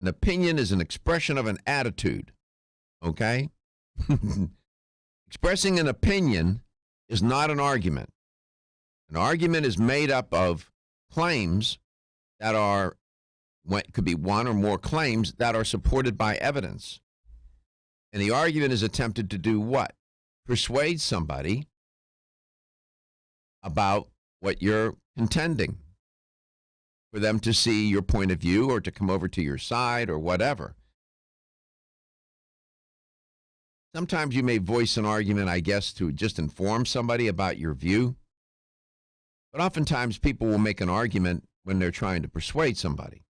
An opinion is an expression of an attitude, okay? Expressing an opinion is not an argument. An argument is made up of claims that are, could be one or more claims that are supported by evidence. And the argument is attempted to do what? Persuade somebody about what you're contending, for them to see your point of view or to come over to your side or whatever. Sometimes you may voice an argument, I guess, to just inform somebody about your view. But oftentimes people will make an argument when they're trying to persuade somebody.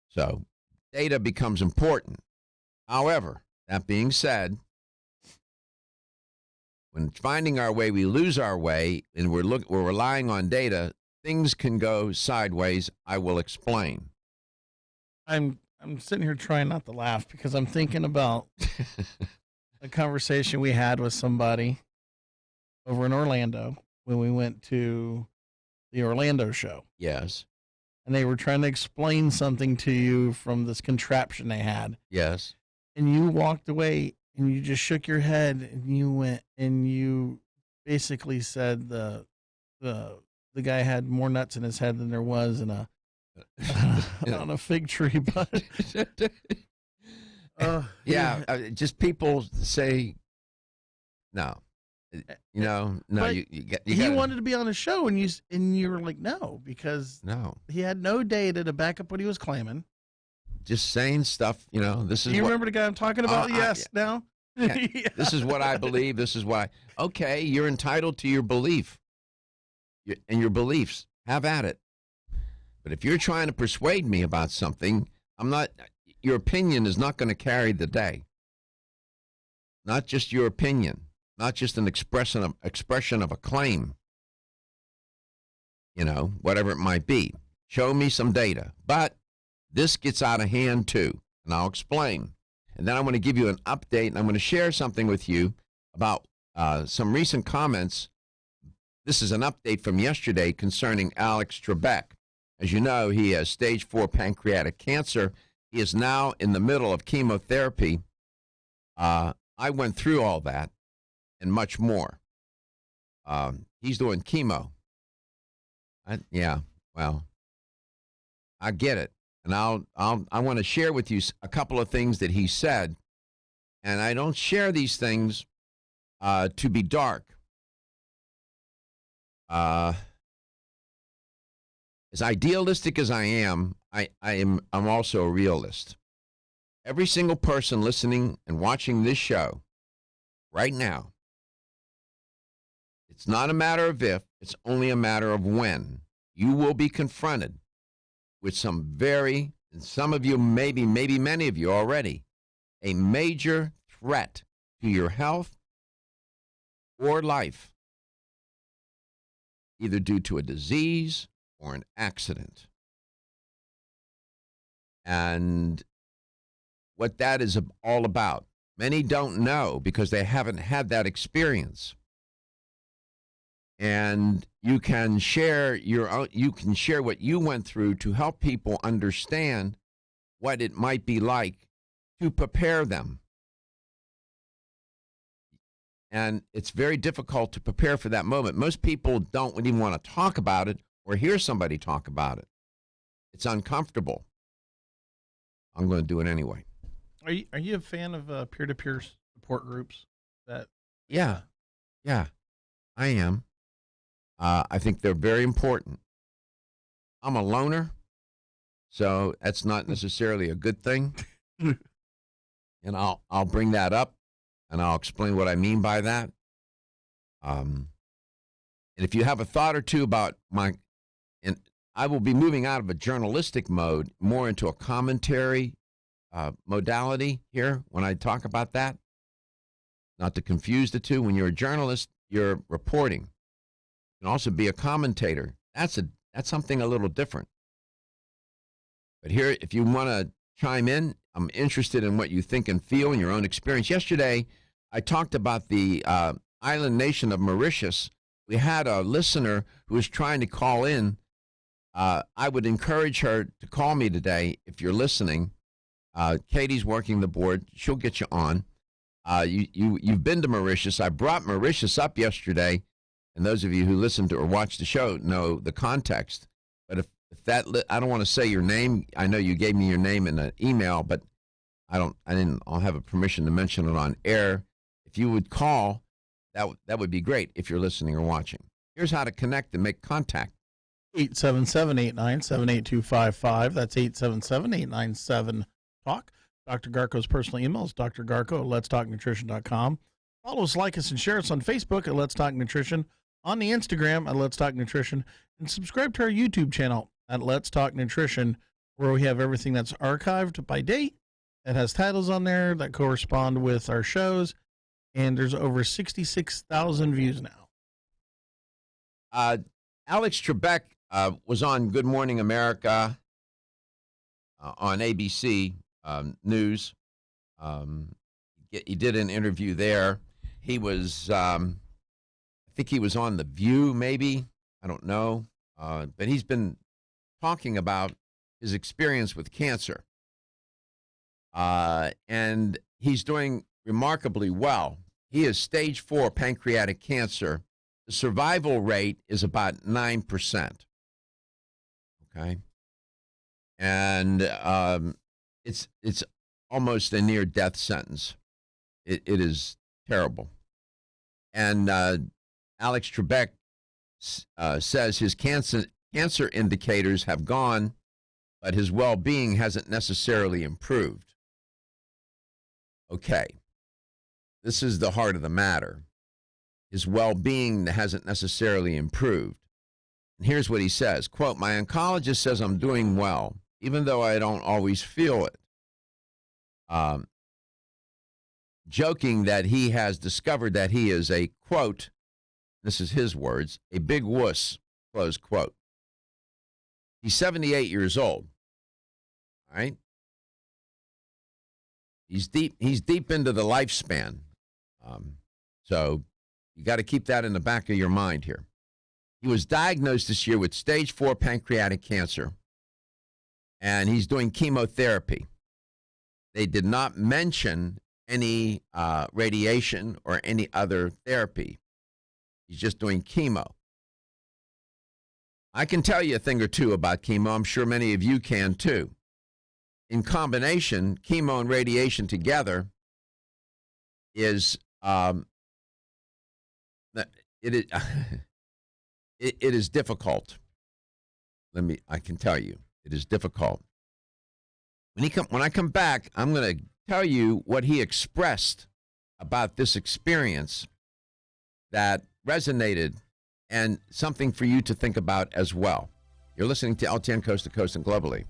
So data becomes important. However, that being said, when finding our way, we lose our way, and we're relying on data, things can go sideways. I will explain. I'm sitting here trying not to laugh because I'm thinking about a conversation we had with somebody over in Orlando when we went to the Orlando show. Yes. And they were trying to explain something to you from this contraption they had. Yes. And you walked away and you just shook your head and you went and you basically said the guy had more nuts in his head than there was in on a fig tree. But just people say no. No. He wanted to be on the show, and you were like, no, because he had no data to back up what he was claiming. Just saying stuff, this is. Do you remember the guy I'm talking about? Yes, now. Yeah. This is what I believe. This is why. Okay, you're entitled to your belief and your beliefs. Have at it. But if you're trying to persuade me about something, your opinion is not going to carry the day. Not just your opinion. Not just an expression of a claim, whatever it might be. Show me some data. But this gets out of hand too, and I'll explain. And then I'm going to give you an update, and I'm going to share something with you about some recent comments. This is an update from yesterday concerning Alex Trebek. As you know, he has stage 4 pancreatic cancer. He is now in the middle of chemotherapy. I went through all that and much more. He's doing chemo. I get it. And I want to share with you a couple of things that he said. And I don't share these things to be dark. As idealistic as I am, I'm also a realist. Every single person listening and watching this show right now, it's not a matter of if, it's only a matter of when. You will be confronted with and some of you, maybe many of you already, a major threat to your health or life, either due to a disease or an accident. And what that is all about, many don't know because they haven't had that experience. And you can share what you went through to help people understand what it might be like to prepare them. And it's very difficult to prepare for that moment. Most people don't even want to talk about it or hear somebody talk about it. It's uncomfortable. I'm going to do it anyway. Are you a fan of peer-to-peer support groups? Yeah, I am. I think they're very important. I'm a loner, so that's not necessarily a good thing. And I'll bring that up, and I'll explain what I mean by that. And if you have a thought or two about and I will be moving out of a journalistic mode more into a commentary modality here when I talk about that. Not to confuse the two. When you're a journalist, you're reporting. You can also be a commentator. That's something a little different. But here, if you want to chime in, I'm interested in what you think and feel in your own experience. Yesterday, I talked about the island nation of Mauritius. We had a listener who was trying to call in I would encourage her to call me today if you're listening. Katie's working the board. She'll get you on. You've been to Mauritius. I brought Mauritius up yesterday, and those of you who listened to or watched the show know the context. But if that, I don't want to say your name. I know you gave me your name in an email, but I'll have a permission to mention it on air. If you would call, that would be great if you're listening or watching. Here's how to connect and make contact. 877-897-8255. That's 877-897-TALK. Dr. Garko's personal email is drgarko@letstalknutrition.com. Follow us, like us, and share us on Facebook at Let's Talk Nutrition, on the Instagram at Let's Talk Nutrition, and subscribe to our YouTube channel at Let's Talk Nutrition, where we have everything that's archived by date. It has titles on there that correspond with our shows, and there's over 66,000 views now. Alex Trebek was on Good Morning America on ABC News. He did an interview there. He was, I think he was on The View, maybe. I don't know. But he's been talking about his experience with cancer. And he's doing remarkably well. He has stage 4 pancreatic cancer. The survival rate is about 9%. Okay. And it's almost a near death sentence. It is terrible. And Alex Trebek says his cancer indicators have gone, but his well-being hasn't necessarily improved. Okay. This is the heart of the matter. His well-being hasn't necessarily improved. And here's what he says, quote, "My oncologist says I'm doing well, even though I don't always feel it." Joking that he has discovered that he is a, quote, this is his words, a big wuss, close quote. He's 78 years old, all right? He's deep into the lifespan. So you got to keep that in the back of your mind here. He was diagnosed this year with stage 4 pancreatic cancer, and he's doing chemotherapy. They did not mention any radiation or any other therapy. He's just doing chemo. I can tell you a thing or two about chemo. I'm sure many of you can too. In combination, chemo and radiation together is it is difficult. I can tell you, it is difficult. When I come back, I'm going to tell you what he expressed about this experience that resonated and something for you to think about as well. You're listening to LTN Coast to Coast and globally.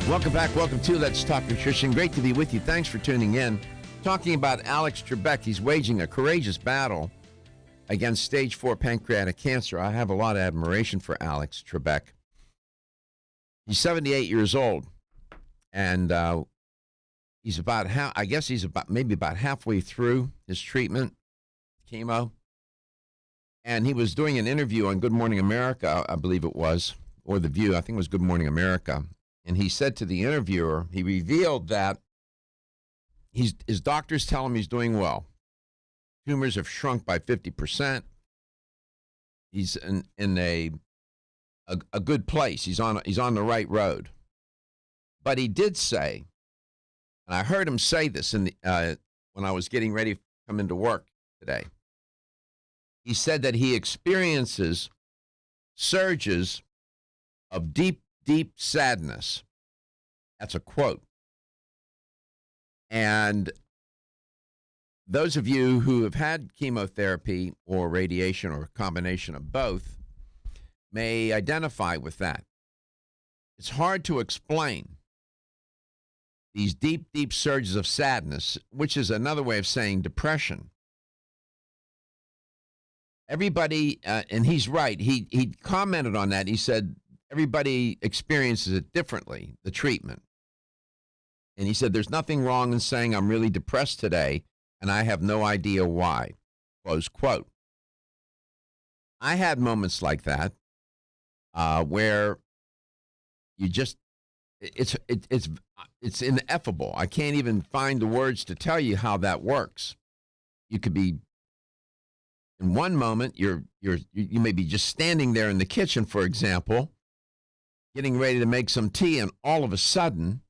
Welcome back. Welcome to Let's Talk Nutrition. Great to be with you. Thanks for tuning in. Talking about Alex Trebek. He's waging a courageous battle against stage 4 pancreatic cancer. I have a lot of admiration for Alex Trebek. He's 78 years old, and he's about maybe about halfway through his treatment, chemo. And he was doing an interview on Good Morning America, I believe it was, or The View. I think it was Good Morning America. And he said to the interviewer, he revealed that his doctors tell him he's doing well. Tumors have shrunk by 50%. He's in a good place. He's on the right road. But he did say, and I heard him say this when I was getting ready to come into work today. He said that he experiences surges of deep sadness. That's a quote. And those of you who have had chemotherapy or radiation or a combination of both may identify with that. It's hard to explain these deep surges of sadness, which is another way of saying depression. Everybody, and he's right, he commented on that. He said everybody experiences it differently, the treatment. And he said there's nothing wrong in saying I'm really depressed today and I have no idea why, close quote. I had moments like that where you just, it's ineffable. I can't even find the words to tell you how that works. You could be, in one moment, you may be just standing there in the kitchen, for example, getting ready to make some tea, and all of a sudden,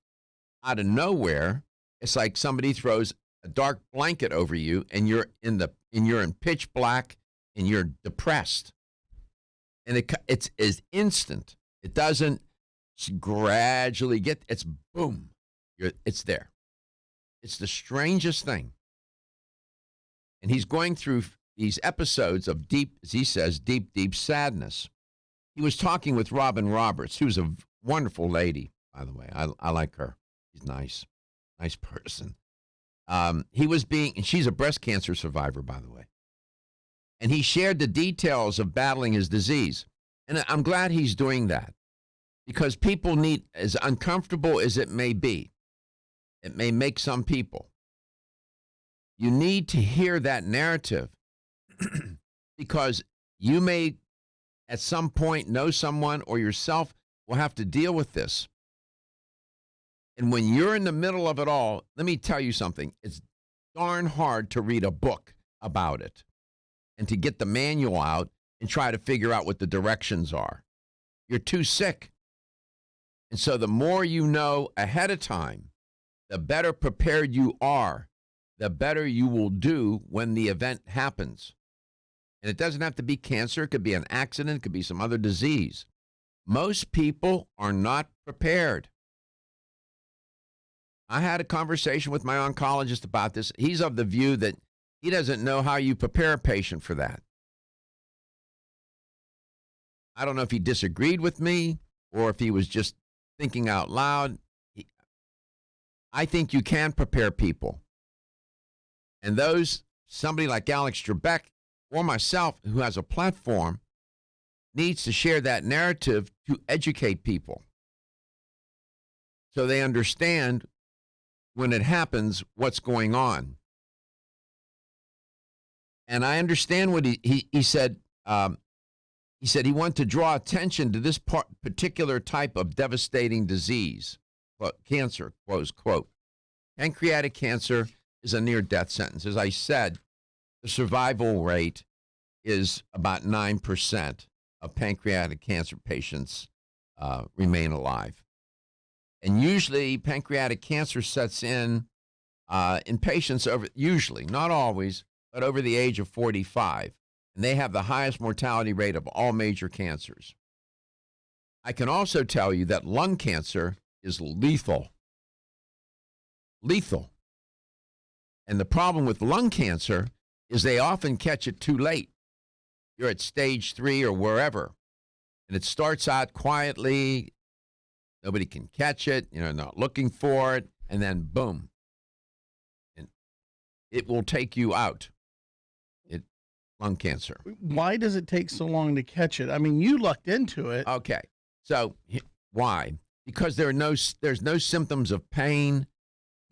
out of nowhere, it's like somebody throws a dark blanket over you, and you're in pitch black, and you're depressed. And it's instant. It doesn't gradually it's boom. It's there. It's the strangest thing. And he's going through these episodes of deep, as he says, deep sadness. He was talking with Robin Roberts, who's a wonderful lady, by the way. I like her. She's nice person. And she's a breast cancer survivor, by the way. And he shared the details of battling his disease. And I'm glad he's doing that, because people need, as uncomfortable as it may be, it may make some people, you need to hear that narrative because you may at some point know someone or yourself will have to deal with this. And when you're in the middle of it all, let me tell you something. It's darn hard to read a book about it and to get the manual out and try to figure out what the directions are. You're too sick. And so the more you know ahead of time, the better prepared you are, the better you will do when the event happens. And it doesn't have to be cancer. It could be an accident. It could be some other disease. Most people are not prepared. I had a conversation with my oncologist about this. He's of the view that he doesn't know how you prepare a patient for that. I don't know if he disagreed with me or if he was just thinking out loud. I think you can prepare people. And somebody like Alex Trebek or myself, who has a platform, needs to share that narrative to educate people so they understand when it happens what's going on. And I understand what he said. He said he wanted to draw attention to this particular type of devastating disease, cancer, close quote. Pancreatic cancer is a near-death sentence. As I said, the survival rate is about 9% of pancreatic cancer patients remain alive. And usually pancreatic cancer sets in patients usually, not always, but over the age of 45. And they have the highest mortality rate of all major cancers. I can also tell you that lung cancer is lethal. Lethal. And the problem with lung cancer is they often catch it too late. You're at stage 3 or wherever. And it starts out quietly, Nobody can catch it. Not looking for it. And then boom. And it will take you out. Lung cancer. Why does it take so long to catch it? I mean, you lucked into it. Okay. So why? Because there's no symptoms of pain.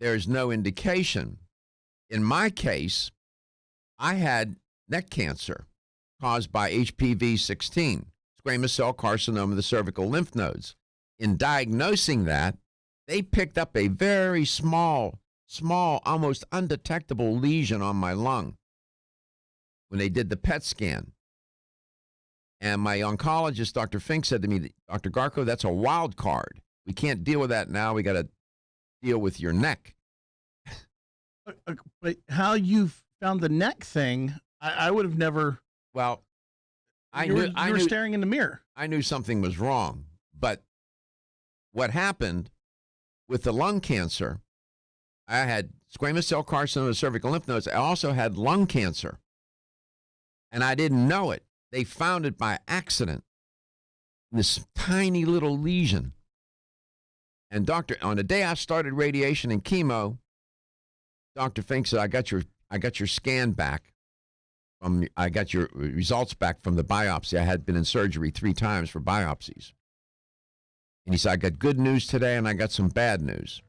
There's no indication. In my case, I had neck cancer caused by HPV-16, squamous cell carcinoma of the cervical lymph nodes. In diagnosing that, they picked up a very small, almost undetectable lesion on my lung when they did the PET scan. And my oncologist, Dr. Fink, said to me, Dr. Garko, that's a wild card. We can't deal with that now. We got to deal with your neck. But how you found the neck thing, I would have never. Well, you were staring in the mirror. I knew something was wrong. But what happened with the lung cancer, I had squamous cell carcinoma of the cervical lymph nodes. I also had lung cancer. And I didn't know it. They found it by accident, this tiny little lesion. And on the day I started radiation and chemo, Dr. Fink said, I got your scan back. I got your results back from the biopsy. I had been in surgery 3 times for biopsies. And he said, I got good news today and I got some bad news.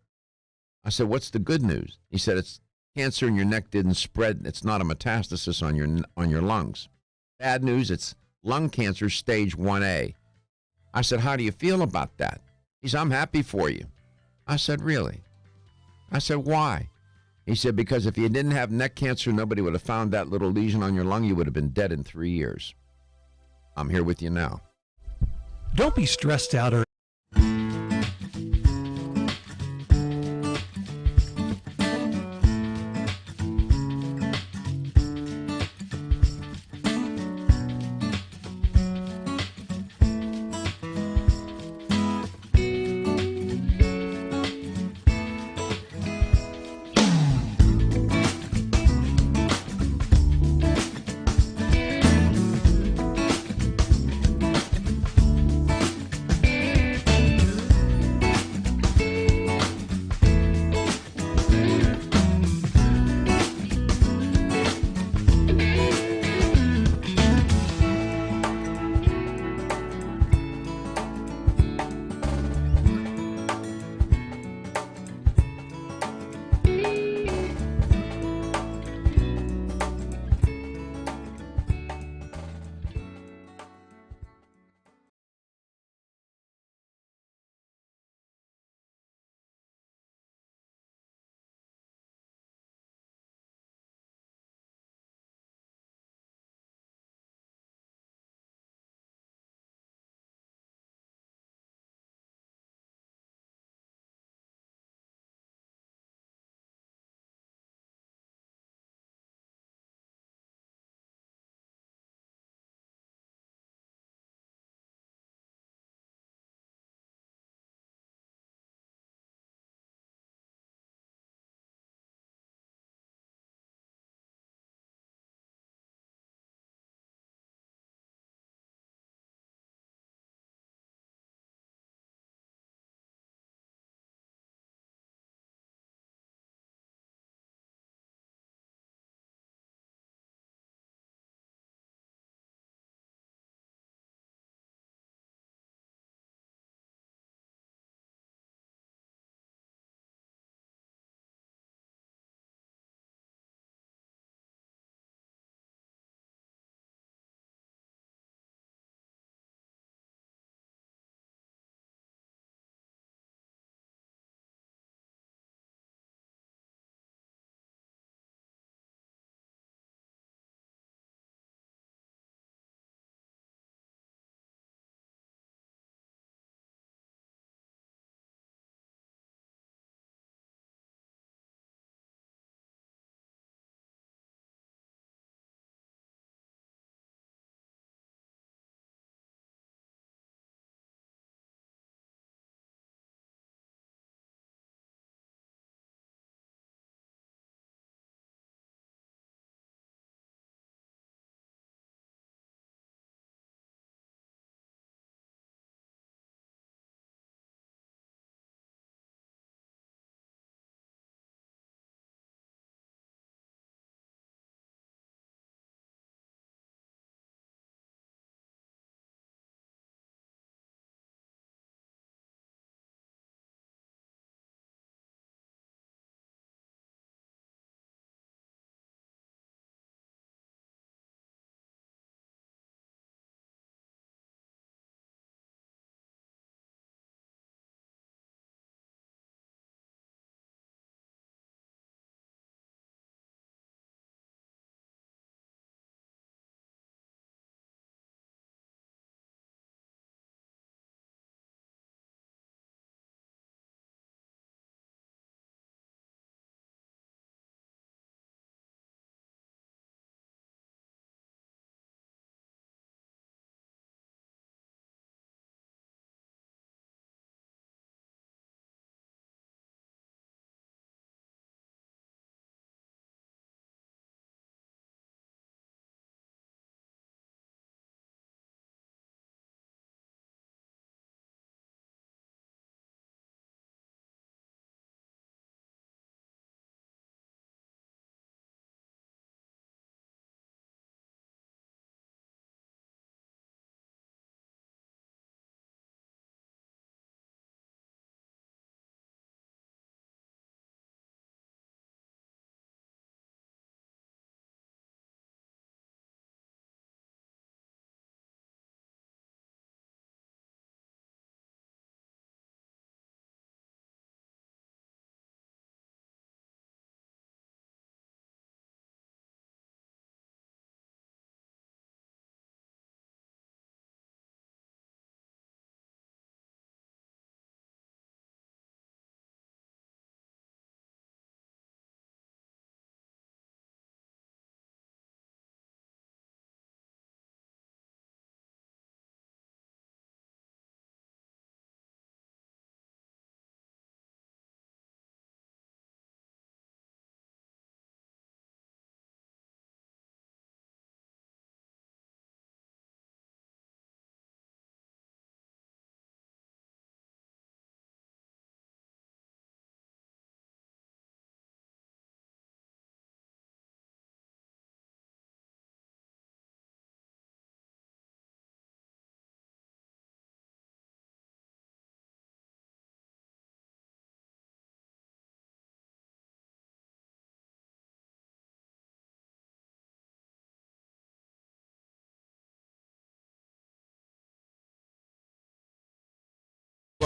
I said, what's the good news? He said, it's cancer in your neck didn't spread. It's not a metastasis on your lungs. Bad news, it's lung cancer stage 1A. I said, how do you feel about that? He said, I'm happy for you. I said, really? I said, why? He said, because if you didn't have neck cancer, nobody would have found that little lesion on your lung. You would have been dead in 3 years. I'm here with you now. Don't be stressed out or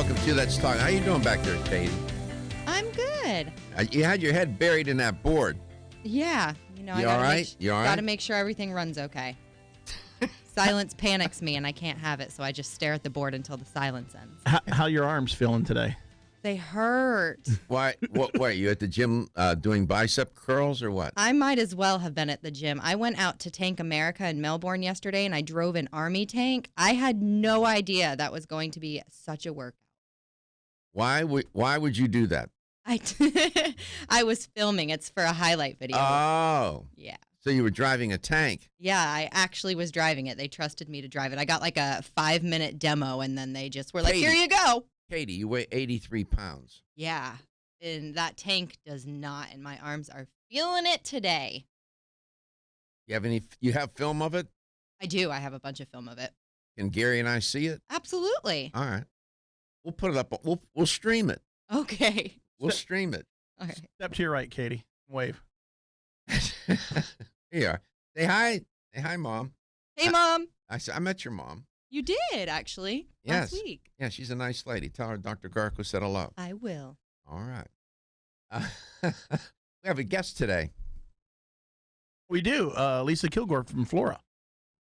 Welcome to Let's Talk. How you doing back there, Katie? I'm good. You had your head buried in that board. Yeah. You all right? You all right? Got to make sure everything runs okay. Silence panics me, and I can't have it, so I just stare at the board until the silence ends. How your arms feeling today? They hurt. Why? What? You at the gym doing bicep curls or what? I might as well have been at the gym. I went out to Tank America in Melbourne yesterday, and I drove an Army tank. I had no idea that was going to be such a workout. Why would you do that? I was filming. It's for a highlight video. Oh. Yeah. So you were driving a tank. Yeah, I actually was driving it. They trusted me to drive it. I got like a 5-minute demo, and then they just were like, Katie. here you go. Katie, you weigh 83 pounds. Yeah, and that tank does not, and my arms are feeling it today. You have film of it? I do. I have a bunch of film of it. Can Gary and I see it? Absolutely. All right. We'll put it up. We'll stream it. Okay. We'll stream it. All right. Step to your right, Katie. Wave. Here. Say hi. Say hi, Mom. Hey, Mom. I met your mom. You did, actually, Yes. last week. Yeah, she's a nice lady. Tell her Dr. Garko said hello. I will. All right. We have a guest today. We do. Lisa Kilgore from Flora.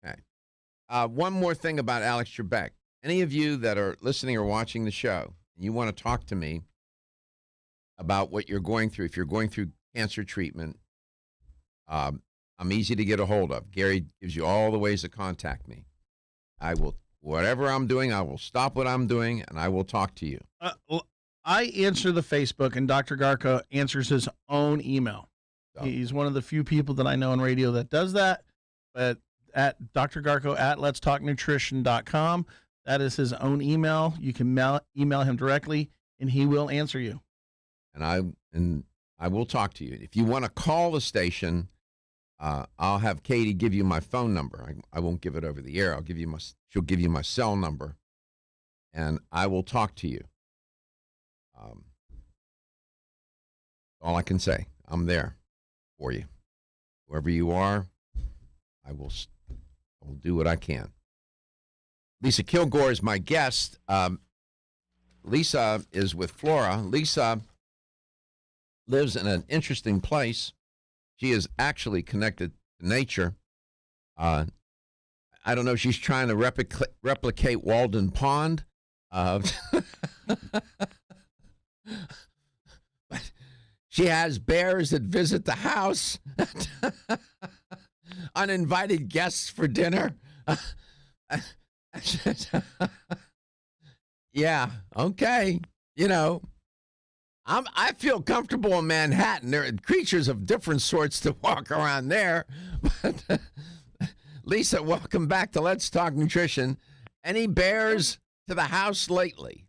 Okay. One more thing about Alex Trebek. Any of you that are listening or watching the show, and you want to talk to me about what you're going through, if you're going through cancer treatment, I'm easy to get a hold of. Gary gives you all the ways to contact me. I will, whatever I'm doing, I will stop what I'm doing, and I will talk to you. I answer the Facebook, and Dr. Garko answers his own email. So, He's one of the few people that I know in radio that does that. But at Dr. Garko at letstalknutrition.com, that is his own email. You can email him directly, and he will answer you. and I will talk to you. If you want to call the station, I'll have Katie give you my phone number. I won't give it over the air. She'll give you my cell number, and I will talk to you. All I can say, I'm there for you. Wherever you are, I will do what I can. Lisa Kilgore is my guest. Lisa is with Flora. Lisa lives in an interesting place. She is actually connected to nature. I don't know if she's trying to replicate Walden Pond. She has bears that visit the house, uninvited guests for dinner. Yeah, okay. You know, I feel comfortable in Manhattan. There are creatures of different sorts that walk around there. But Lisa, welcome back to Let's Talk Nutrition. Any bears to the house lately?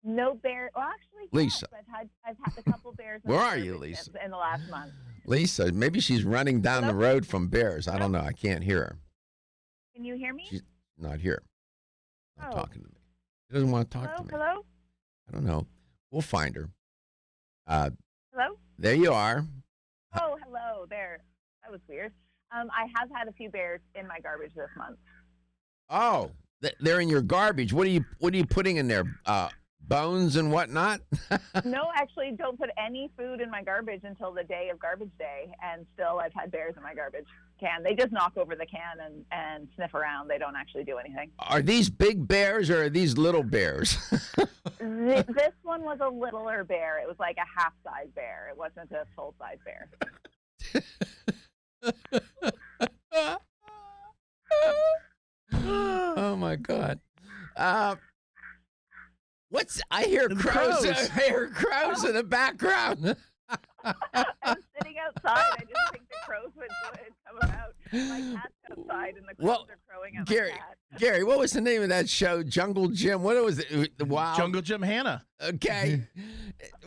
No bear. Well, actually, Lisa. yes. I've had a couple bears. Where are you, Lisa? In the last month. Lisa, maybe she's running down the road from bears. I don't know. I can't hear her. Can you hear me? She's not here. Not Oh. talking to me. She doesn't want to talk to me. Hello? I don't know. We'll find her. Hello? There you are. Oh, hello. There. That was weird. I have had a few bears in my garbage this month. Oh, they're in your garbage. What are you putting in there? Bones and whatnot? No, actually, don't put any food in my garbage until the day of garbage day, and still I've had bears in my garbage can. They just knock over the can and sniff around. They don't actually do anything. Are these big bears or are these little bears? This one was a littler bear. It was like a half-size bear. It wasn't a full-size bear. Oh my God. I hear The crows. crows. I hear crows in the background. I'm sitting outside. I didn't think the crows would come about. My cat's outside, and the crows Well, are crowing at Gary, my cat. Gary, what was the name of that show? Jungle Jim. What was it? The Wild Jungle Jim Hanna. Okay,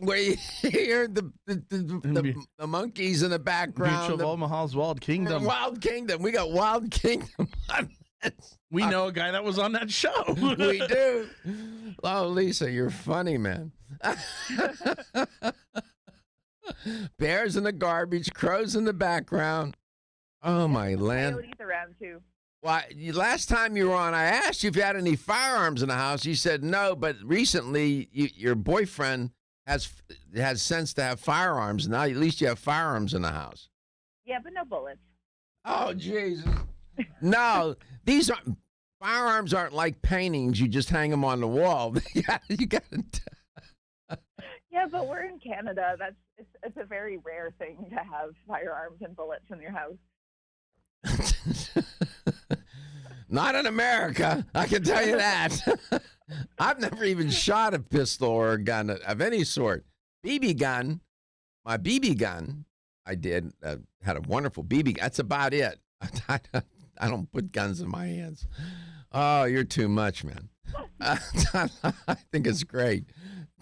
where you hear the monkeys in the background. Mutual of Omaha's Wild Kingdom. Wild Kingdom. We got Wild Kingdom. We know a guy that was on that show. We do. Oh, Lisa, you're funny, man. Bears in the garbage, crows in the background. Oh my land. Coyotes around too. Well, last time you were on, I asked you if you had any firearms in the house. You said no, but recently your boyfriend has sense to have firearms. Now at least you have firearms in the house. Yeah, but no bullets. Oh, Jesus. No, these aren't firearms. Aren't like paintings. You just hang them on the wall. you got Yeah, but we're in Canada. It's a very rare thing to have firearms and bullets in your house. Not in America, I can tell you that. I've never even shot a pistol or a gun of any sort. BB gun, my BB gun, I did, had a wonderful BB. That's about it. I don't put guns in my hands. Oh, you're too much, man. I think it's great.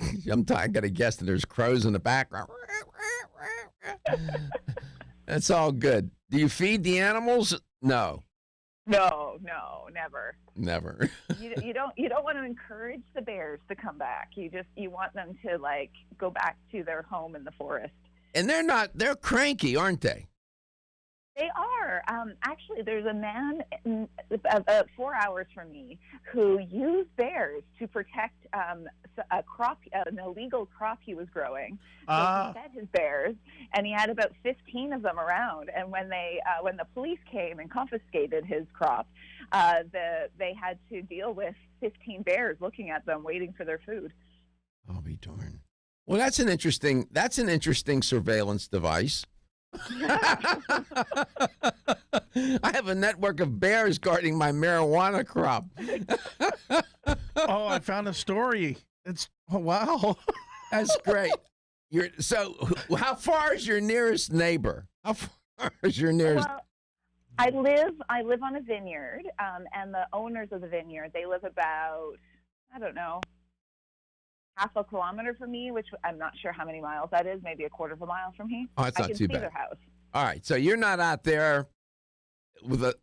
I got to guess that there's crows in the background. That's all good. Do you feed the animals? No. No, never. Never. You don't want to encourage the bears to come back. You want them to like go back to their home in the forest. And they're cranky, aren't they? They are. Actually, there's a man about 4 hours from me who used bears to protect a crop, an illegal crop he was growing. So he fed his bears, and he had about 15 of them around. And when the police came and confiscated his crop, they had to deal with 15 bears looking at them, waiting for their food. I'll be darned. Well, that's an interesting surveillance device. I have a network of bears guarding my marijuana crop. Oh, I found a story. Wow. That's great. How far is your nearest neighbor? How far is your nearest? Well, I live on a vineyard, and the owners of the vineyard, they live about, I don't know, half a kilometer from me, which I'm not sure how many miles that is, maybe a quarter of a mile from me. Oh, that's I not can too see bad. their house. All right, so you're not out there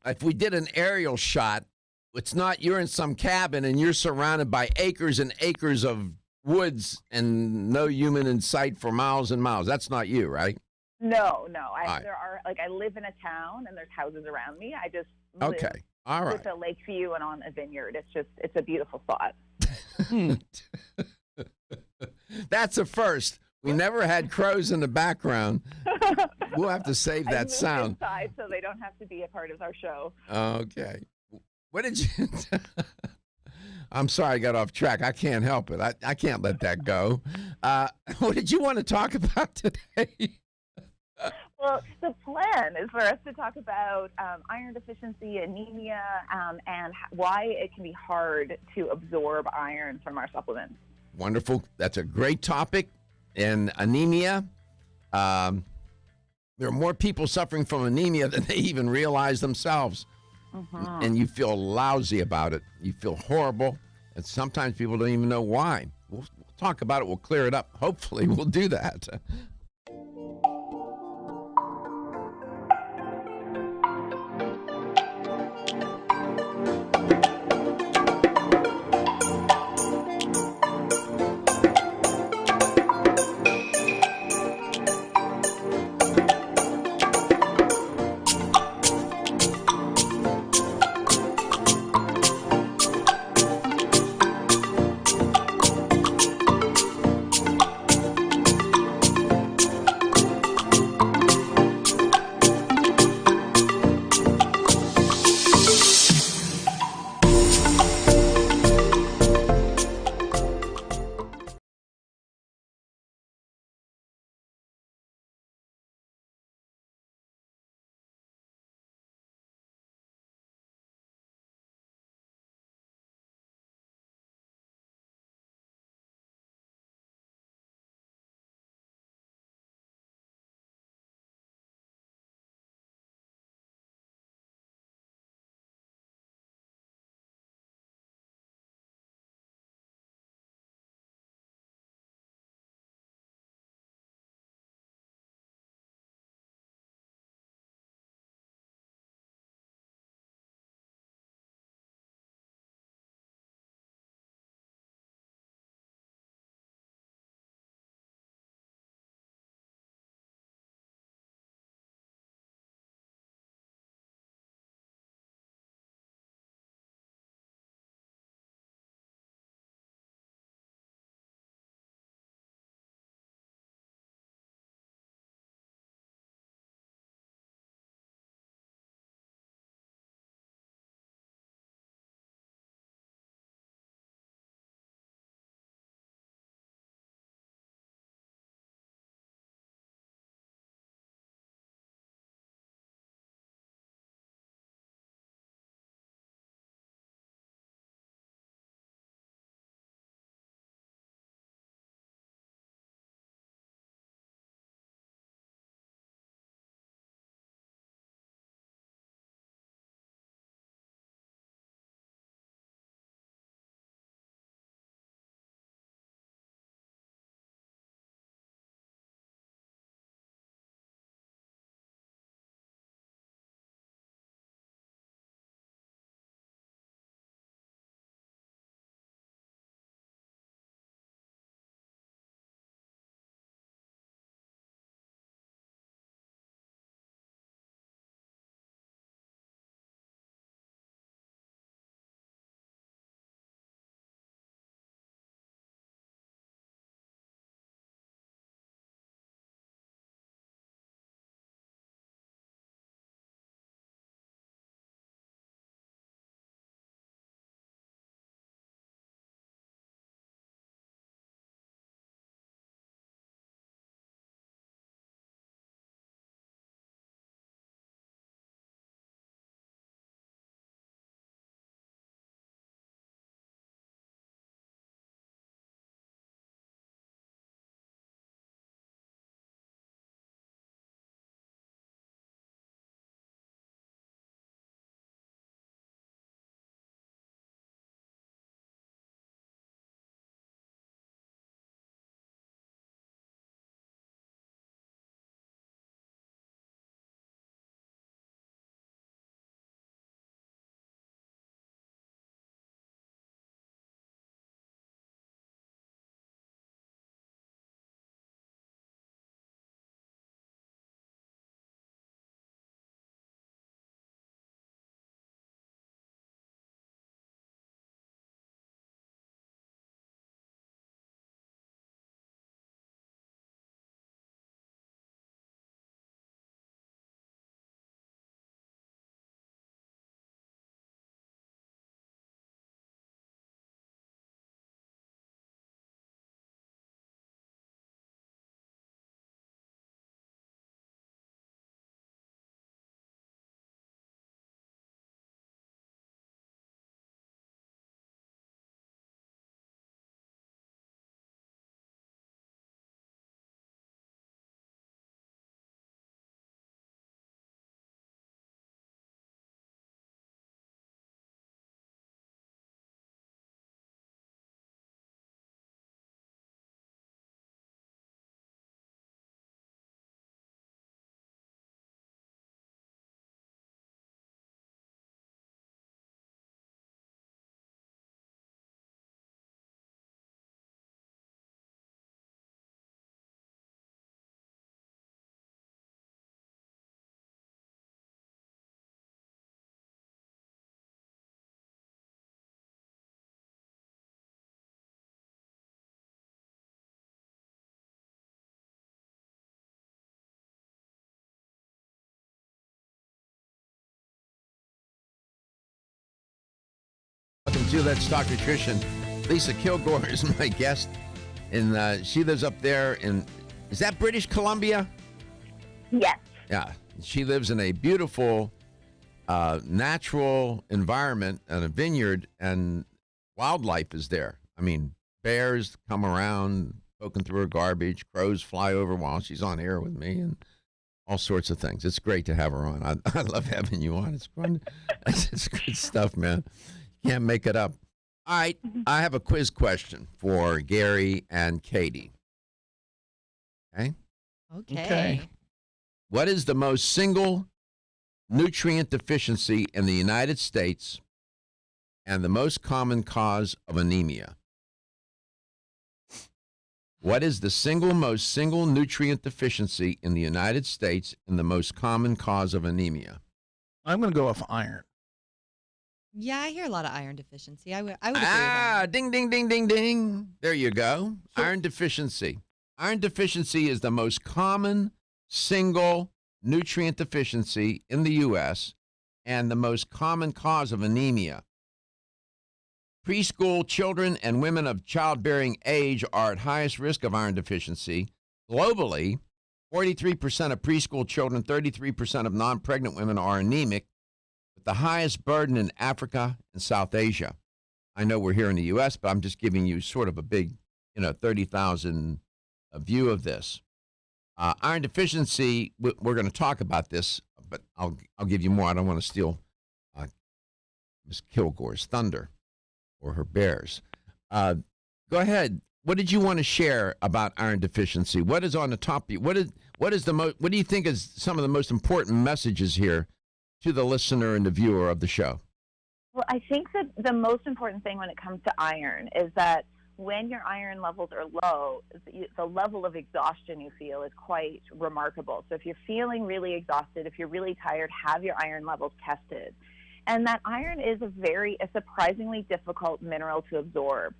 if we did an aerial shot, it's not you're in some cabin and you're surrounded by acres and acres of woods and no human in sight for miles and miles. That's not you, right? No. Right. There are I live in a town and there's houses around me. I just Okay. live All right. with a lake view and on a vineyard. It's a beautiful spot. That's a first. We never had crows in the background. We'll have to save I that moved sound. inside so they don't have to be a part of our show. Okay. What did you... I'm sorry I got off track. I can't help it. I can't let that go. What did you want to talk about today? Well, the plan is for us to talk about iron deficiency, anemia, and why it can be hard to absorb iron from our supplements. Wonderful. That's a great topic. And anemia, there are more people suffering from anemia than they even realize themselves. Mm-hmm. And you feel lousy about it. You feel horrible. And sometimes people don't even know why. We'll talk about it. We'll clear it up. Hopefully we'll do that. to Let's Talk Nutrition. Lisa Kilgore is my guest, and she lives up there in, is that British Columbia? Yes. Yeah. She lives in a beautiful natural environment and a vineyard, and wildlife is there. I mean, bears come around poking through her garbage, crows fly over while she's on air with me, and all sorts of things. It's great to have her on. I love having you on. It's fun. It's good stuff, man. Can't make it up. All right, I have a quiz question for Gary and Katie. Okay? Okay. What is the most single nutrient deficiency in the United States and the most common cause of anemia? What is the most single nutrient deficiency in the United States and the most common cause of anemia? I'm going to go with iron. Yeah, I hear a lot of iron deficiency. I would agree with that. Ding, ding, ding, ding, ding. There you go. Iron deficiency. Iron deficiency is the most common single nutrient deficiency in the U.S. and the most common cause of anemia. Preschool children and women of childbearing age are at highest risk of iron deficiency. Globally, 43% of preschool children, 33% of non-pregnant women are anemic, with the highest burden in Africa and South Asia. I know we're here in the U.S., but I'm just giving you sort of a big, 30,000 view of this. Iron deficiency, we're going to talk about this, but I'll give you more. I don't want to steal Ms. Kilgore's thunder or her bears. Go ahead. What did you want to share about iron deficiency? What is on the top? What do you think is some of the most important messages here to the listener and the viewer of the show? Well, I think that the most important thing when it comes to iron is that when your iron levels are low, the level of exhaustion you feel is quite remarkable. So if you're feeling really exhausted, if you're really tired, have your iron levels tested. And that iron is a surprisingly difficult mineral to absorb.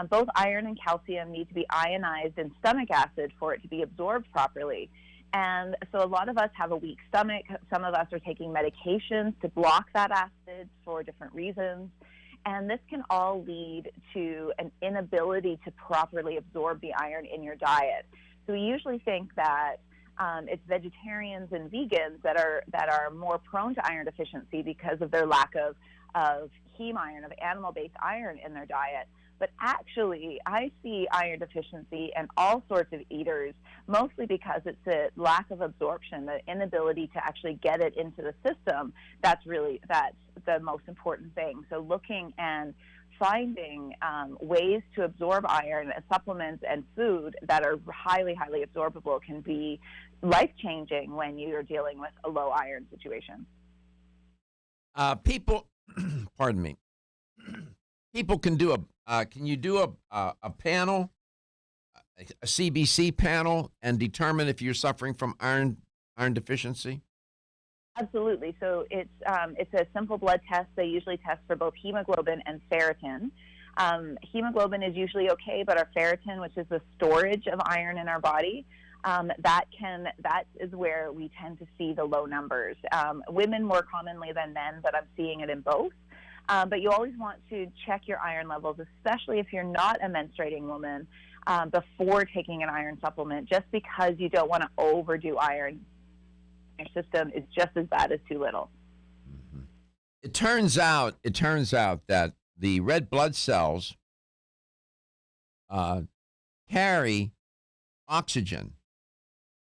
Both iron and calcium need to be ionized in stomach acid for it to be absorbed properly. And so a lot of us have a weak stomach. Some of us are taking medications to block that acid for different reasons. And this can all lead to an inability to properly absorb the iron in your diet. So we usually think that it's vegetarians and vegans that are more prone to iron deficiency because of their lack of heme iron, of animal-based iron in their diet. But actually, I see iron deficiency in all sorts of eaters, mostly because it's a lack of absorption, the inability to actually get it into the system. That's the most important thing. So looking and finding ways to absorb iron, supplements and food that are highly, highly absorbable can be life-changing when you're dealing with a low iron situation. People, pardon me, people can do can you do a panel, a CBC panel, and determine if you're suffering from iron deficiency? Absolutely. So it's a simple blood test. They usually test for both hemoglobin and ferritin. Hemoglobin is usually okay, but our ferritin, which is the storage of iron in our body, that is where we tend to see the low numbers. Women more commonly than men, but I'm seeing it in both. But you always want to check your iron levels, especially if you're not a menstruating woman, before taking an iron supplement, just because you don't want to overdo iron. Your system is just as bad as too little. Mm-hmm. It turns out that the red blood cells carry oxygen.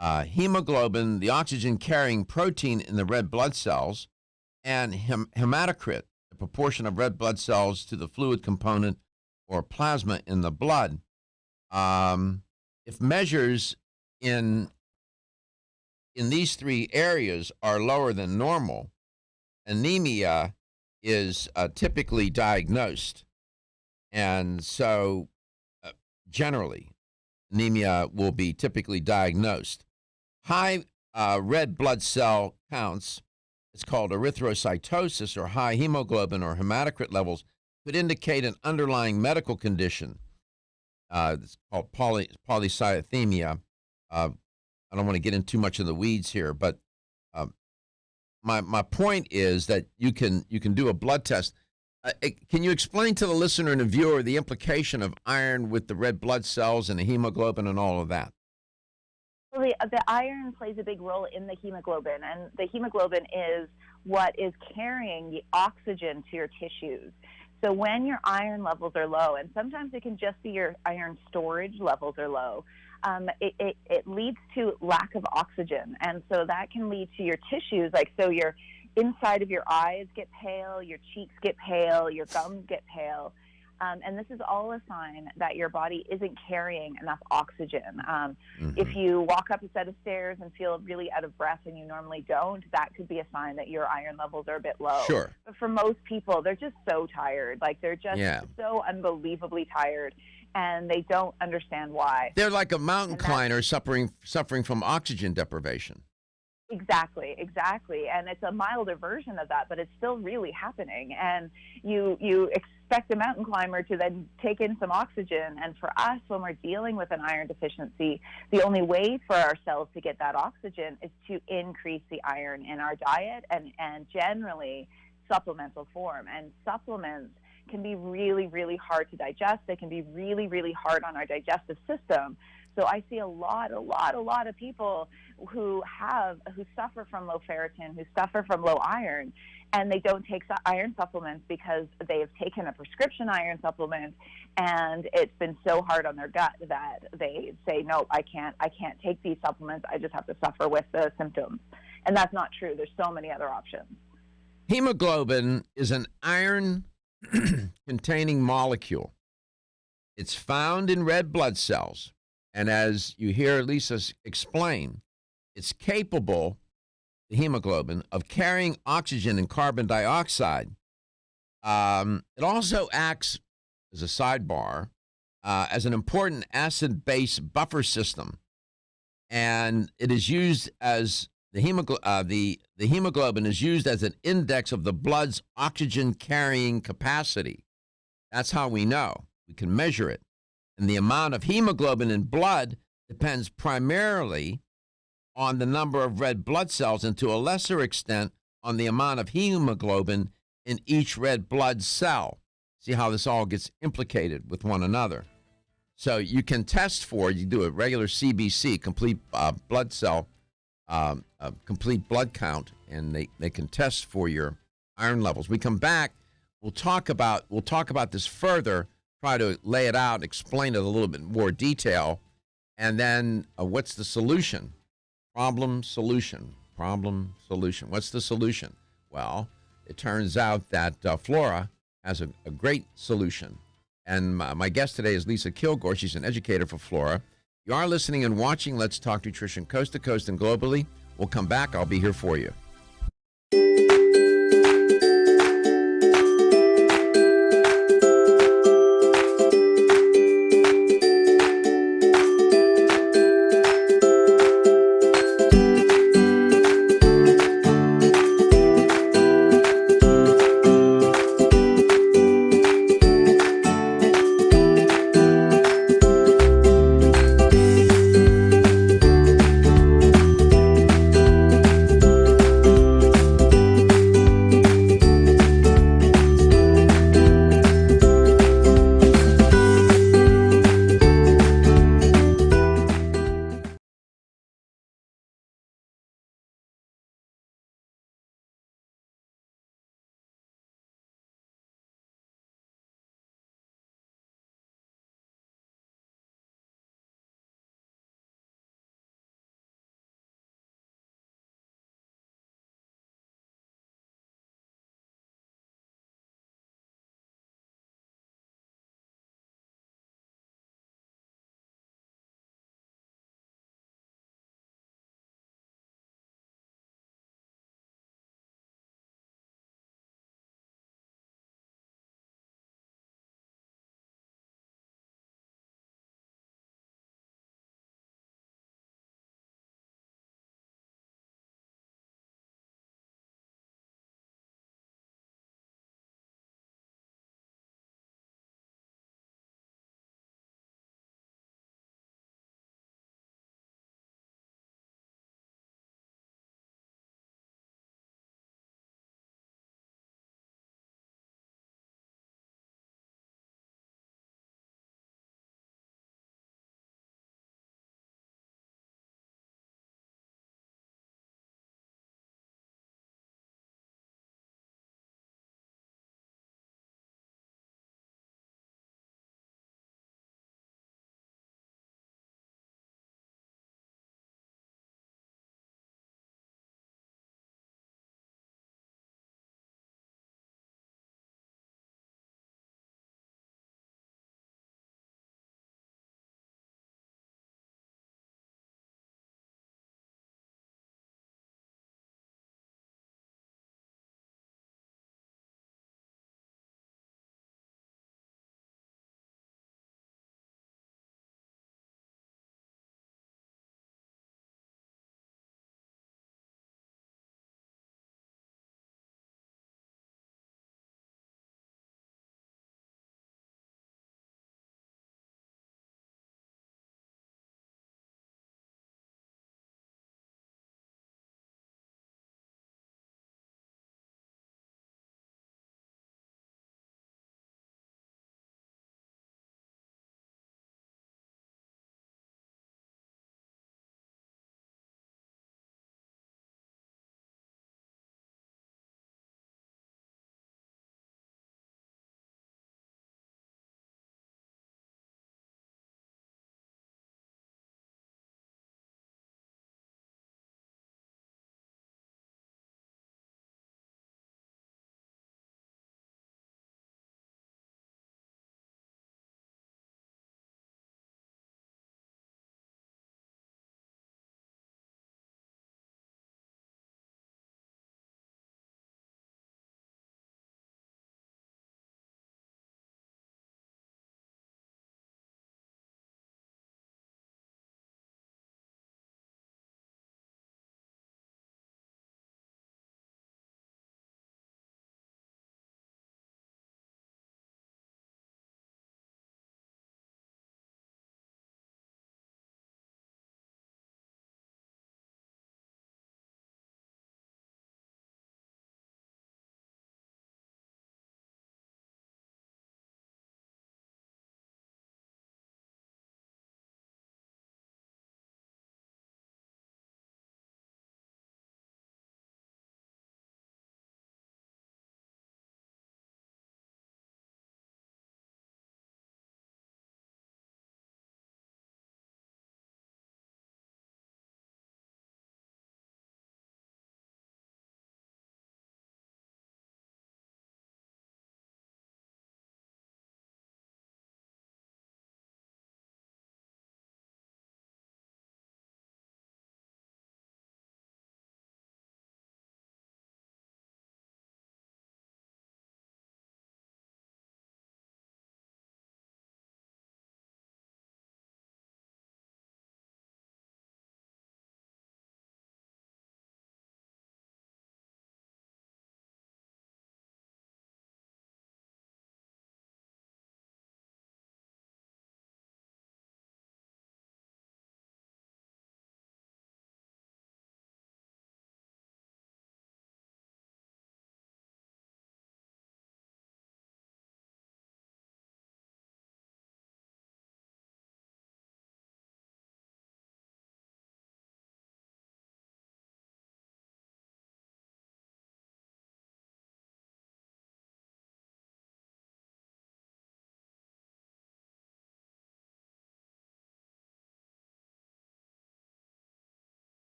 Hemoglobin, the oxygen-carrying protein in the red blood cells, and hematocrit, the proportion of red blood cells to the fluid component or plasma in the blood. If measures in these three areas are lower than normal, anemia is typically diagnosed. And so generally, anemia will be typically diagnosed. High red blood cell counts, it's called erythrocytosis, or high hemoglobin or hematocrit levels, could indicate an underlying medical condition. It's called polycythemia. I don't want to get into too much of the weeds here, but my point is that you can do a blood test. Can you explain to the listener and the viewer the implication of iron with the red blood cells and the hemoglobin and all of that? Well, the iron plays a big role in the hemoglobin, and the hemoglobin is what is carrying the oxygen to your tissues. So when your iron levels are low, and sometimes it can just be your iron storage levels are low, it leads to lack of oxygen. And so that can lead to your tissues, like so your inside of your eyes get pale, your cheeks get pale, your gums get pale. And this is all a sign that your body isn't carrying enough oxygen. If you walk up a set of stairs and feel really out of breath and you normally don't, that could be a sign that your iron levels are a bit low. Sure. But for most people, they're just so tired. Like they're just so unbelievably tired, and they don't understand why. They're like a mountain climber suffering from oxygen deprivation. Exactly. And it's a milder version of that, but it's still really happening. And you expect a mountain climber to then take in some oxygen. And for us, when we're dealing with an iron deficiency, the only way for our cells to get that oxygen is to increase the iron in our diet and generally supplemental form. And supplements can be really, really hard to digest. They can be really, really hard on our digestive system. So I see a lot of people who suffer from low ferritin, who suffer from low iron, and they don't take iron supplements because they have taken a prescription iron supplement, and it's been so hard on their gut that they say, no, I can't take these supplements. I just have to suffer with the symptoms. And that's not true. There's so many other options. Hemoglobin is an iron-containing molecule. It's found in red blood cells. And as you hear Lisa explain, it's capable, the hemoglobin, of carrying oxygen and carbon dioxide. It also acts, as a sidebar, as an important acid-base buffer system. And it is used as the hemoglobin is used as an index of the blood's oxygen carrying capacity. That's how we know. We can measure it. And the amount of hemoglobin in blood depends primarily on the number of red blood cells and to a lesser extent on the amount of hemoglobin in each red blood cell. See how this all gets implicated with one another. So you can test for, you do a regular CBC, complete blood cell, complete blood count, and they can test for your iron levels. We come back, we'll talk about this further, try to lay it out, explain it a little bit more detail, and then what's the solution? Problem, solution. What's the solution? Well, it turns out that Flora has a great solution. And my guest today is Lisa Kilgore. She's an educator for Flora. You are listening and watching Let's Talk Nutrition coast to coast and globally. We'll come back. I'll be here for you.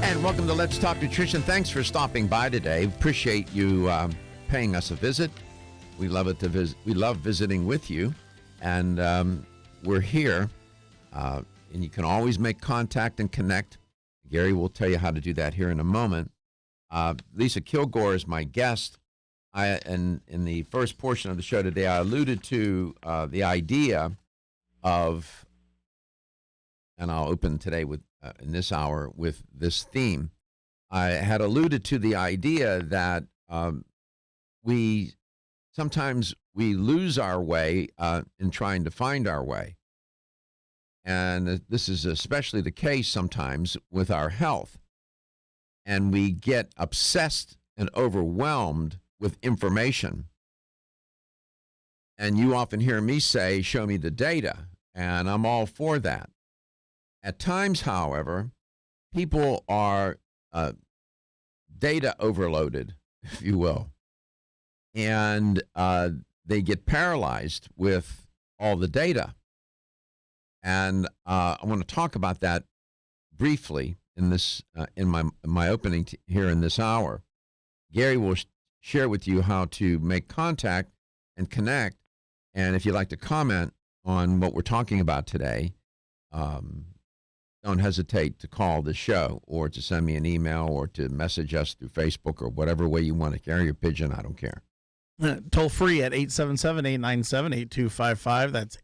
And welcome to Let's Talk Nutrition. Thanks for stopping by today. Appreciate you paying us a visit. We love it to visit. We love visiting with you, and we're here. And you can always make contact and connect. Gary will tell you how to do that here in a moment. Lisa Kilgore is my guest. In the first portion of the show today, I alluded to the idea of, and I'll open today with in this hour with this theme. I had alluded to the idea that we sometimes lose our way in trying to find our way. And this is especially the case sometimes with our health. And we get obsessed and overwhelmed with information. And you often hear me say, show me the data, and I'm all for that. At times, however, people are data overloaded, if you will, and they get paralyzed with all the data. And I want to talk about that briefly in this in my opening here in this hour. Gary will share with you how to make contact and connect. And if you'd like to comment on what we're talking about today, don't hesitate to call the show or to send me an email or to message us through Facebook or whatever way you want to carry your pigeon. I don't care. Toll free at 877-897-8255. That's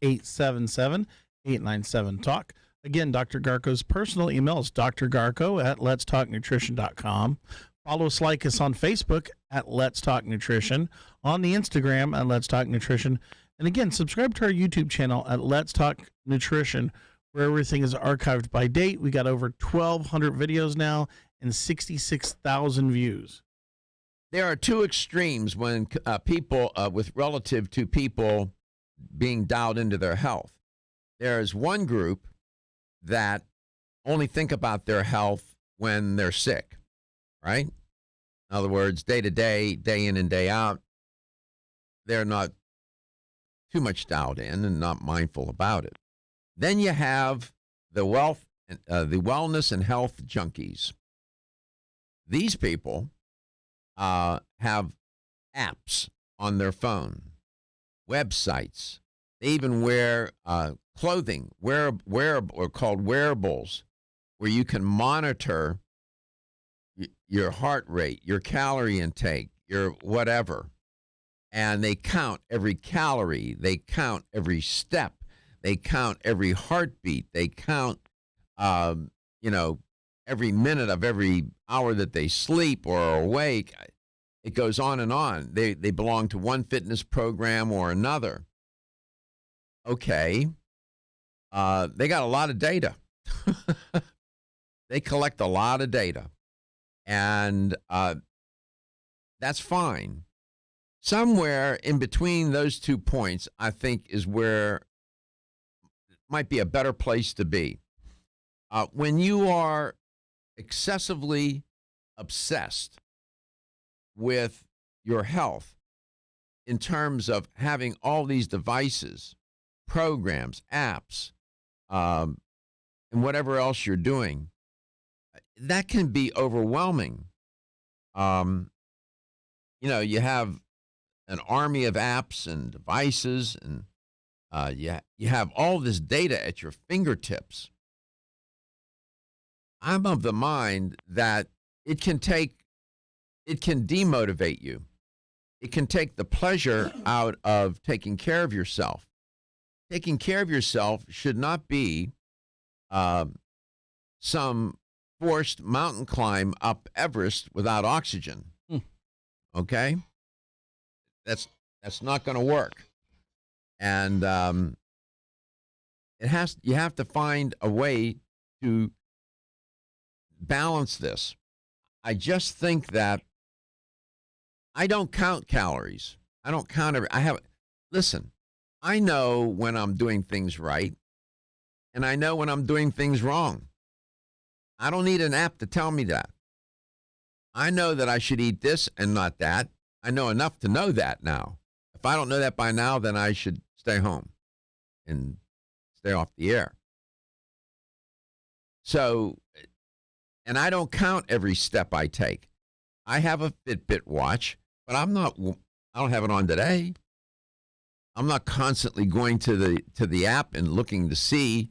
877-897-TALK. Again, Dr. Garko's personal email is drgarko@letstalknutrition.com. Follow us, like us on Facebook at Let's Talk Nutrition, on the Instagram at Let's Talk Nutrition. And again, subscribe to our YouTube channel at Let's Talk Nutrition, where everything is archived by date. We got over 1,200 videos now and 66,000 views. There are two extremes when people, with relative to people being dialed into their health. There is one group that only think about their health when they're sick, right? In other words, day to day, day in and day out, they're not too much dialed in and not mindful about it. Then you have the wellness and health junkies. These people have apps on their phone, websites. They even wear clothing, called wearables, where you can monitor your heart rate, your calorie intake, your whatever. And they count every calorie. They count every step. They count every heartbeat. They count, every minute of every hour that they sleep or are awake. It goes on and on. They belong to one fitness program or another. Okay. They got a lot of data. They collect a lot of data. And that's fine. Somewhere in between those 2 points, I think, is where it might be a better place to be. When you are excessively obsessed with your health in terms of having all these devices, programs, apps, and whatever else you're doing, that can be overwhelming. You have an army of apps and devices, and you have all this data at your fingertips. I'm of the mind that it can demotivate you. It can take the pleasure out of taking care of yourself. Taking care of yourself should not be some forced mountain climb up Everest without oxygen. Okay? That's not going to work. And you have to find a way to balance this. I just think that I don't count calories. I don't count listen, I know when I'm doing things right, and I know when I'm doing things wrong. I don't need an app to tell me that. I know that I should eat this and not that. I know enough to know that now. If I don't know that by now, then I should stay home and stay off the air. So, And I don't count every step I take. I have a Fitbit watch, but I don't have it on today. I'm not constantly going to the app and looking to see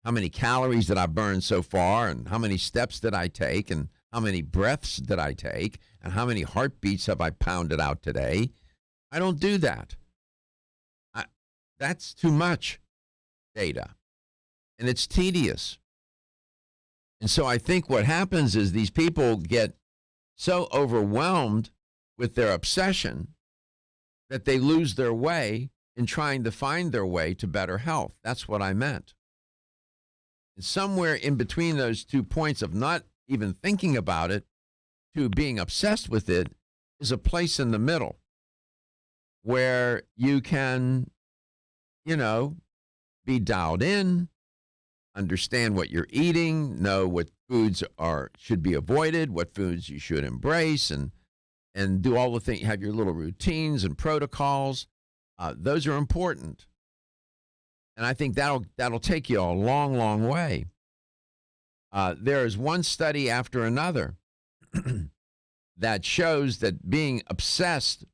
how many calories did I burn so far and how many steps did I take and how many breaths did I take and how many heartbeats have I pounded out today. I don't do that. That's too much data, and it's tedious. And so I think what happens is these people get so overwhelmed with their obsession that they lose their way in trying to find their way to better health. That's what I meant. And somewhere in between those 2 points of not even thinking about it to being obsessed with it is a place in the middle where you can, be dialed in, understand what you're eating, know what foods should be avoided, what foods you should embrace, and do all the things, have your little routines and protocols. Those are important. And I think that'll take you a long, long way. There is one study after another that shows that being obsessed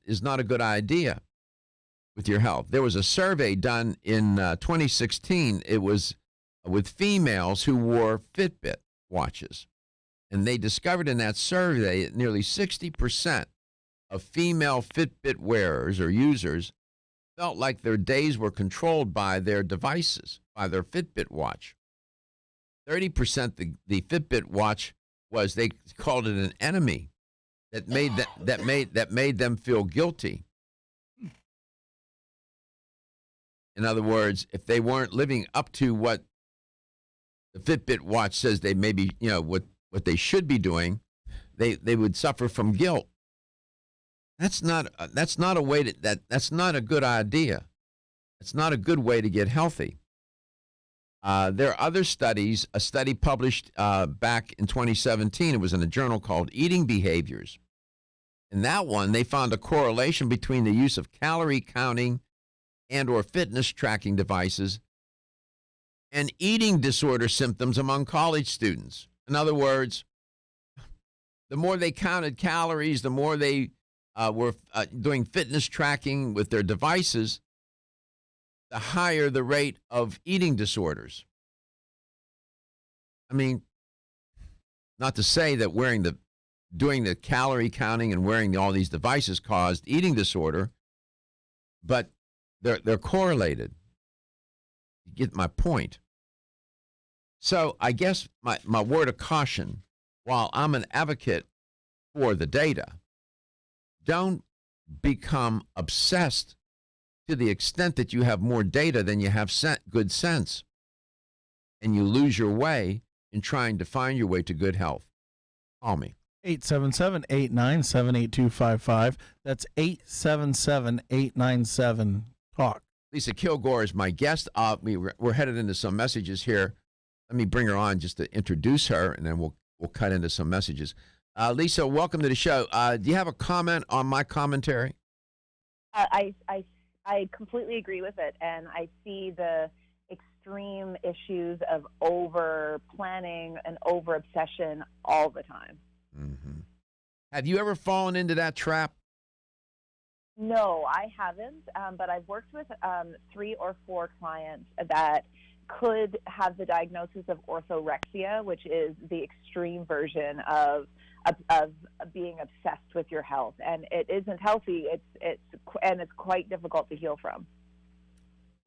is not a good idea with your health. There was a survey done in 2016. It was with females who wore Fitbit watches. And they discovered in that survey that nearly 60% of female Fitbit wearers or users felt like their days were controlled by their devices, by their Fitbit watch. 30% the Fitbit watch they called it an enemy that made them feel guilty. In other words, if they weren't living up to what the Fitbit watch says they maybe, what they should be doing, they would suffer from guilt. That's not a way that's not a good idea. It's not a good way to get healthy. There are other studies. A study published back in 2017. It was in a journal called Eating Behaviors. In that one, they found a correlation between the use of calorie counting and or fitness tracking devices and eating disorder symptoms among college students. In other words, the more they counted calories, the more they were doing fitness tracking with their devices, the higher the rate of eating disorders. I mean, not to say that doing the calorie counting and wearing all these devices caused eating disorder, but they're correlated. You get my point. So I guess my word of caution, while I'm an advocate for the data, don't become obsessed to the extent that you have more data than you have good sense, and you lose your way in trying to find your way to good health. Call me. 877-897-8255. That's 877-897-TALK. Lisa Kilgore is my guest. We're headed into some messages here. Let me bring her on just to introduce her, and then we'll cut into some messages. Lisa, welcome to the show. Do you have a comment on my commentary? I completely agree with it, and I see the extreme issues of over planning and over obsession all the time. Mm-hmm. Have you ever fallen into that trap? No, I haven't, but I've worked with 3 or 4 clients that could have the diagnosis of orthorexia, which is the extreme version of being obsessed with your health, and it isn't healthy. It's quite difficult to heal from.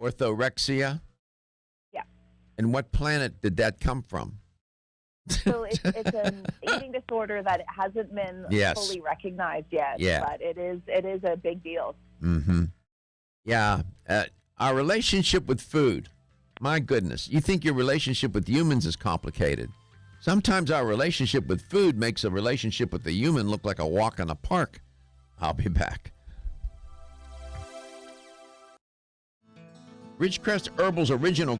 Orthorexia? Yeah. And what planet did that come from? So it's an eating disorder that hasn't been fully recognized yet. Yeah. But it is a big deal. Mm-hmm. Yeah. Our relationship with food. My goodness. You think your relationship with humans is complicated. Sometimes our relationship with food makes a relationship with the human look like a walk in a park. I'll be back. Ridgecrest Herbal's original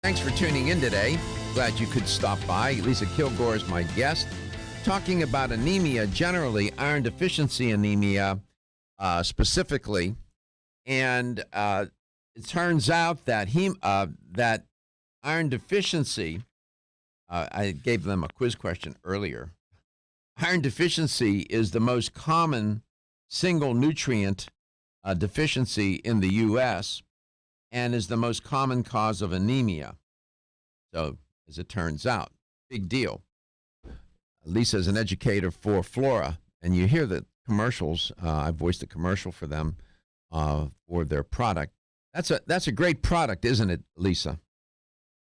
Thanks for tuning in today. Glad you could stop by. Lisa Kilgore is my guest, talking about anemia generally, iron deficiency anemia specifically. And it turns out that that iron deficiency, I gave them a quiz question earlier. Iron deficiency is the most common single nutrient deficiency in the U.S. and is the most common cause of anemia. So, as it turns out, big deal. Lisa is an educator for Flora, and you hear the commercials. I voiced a commercial for them for their product. That's a great product, isn't it, Lisa?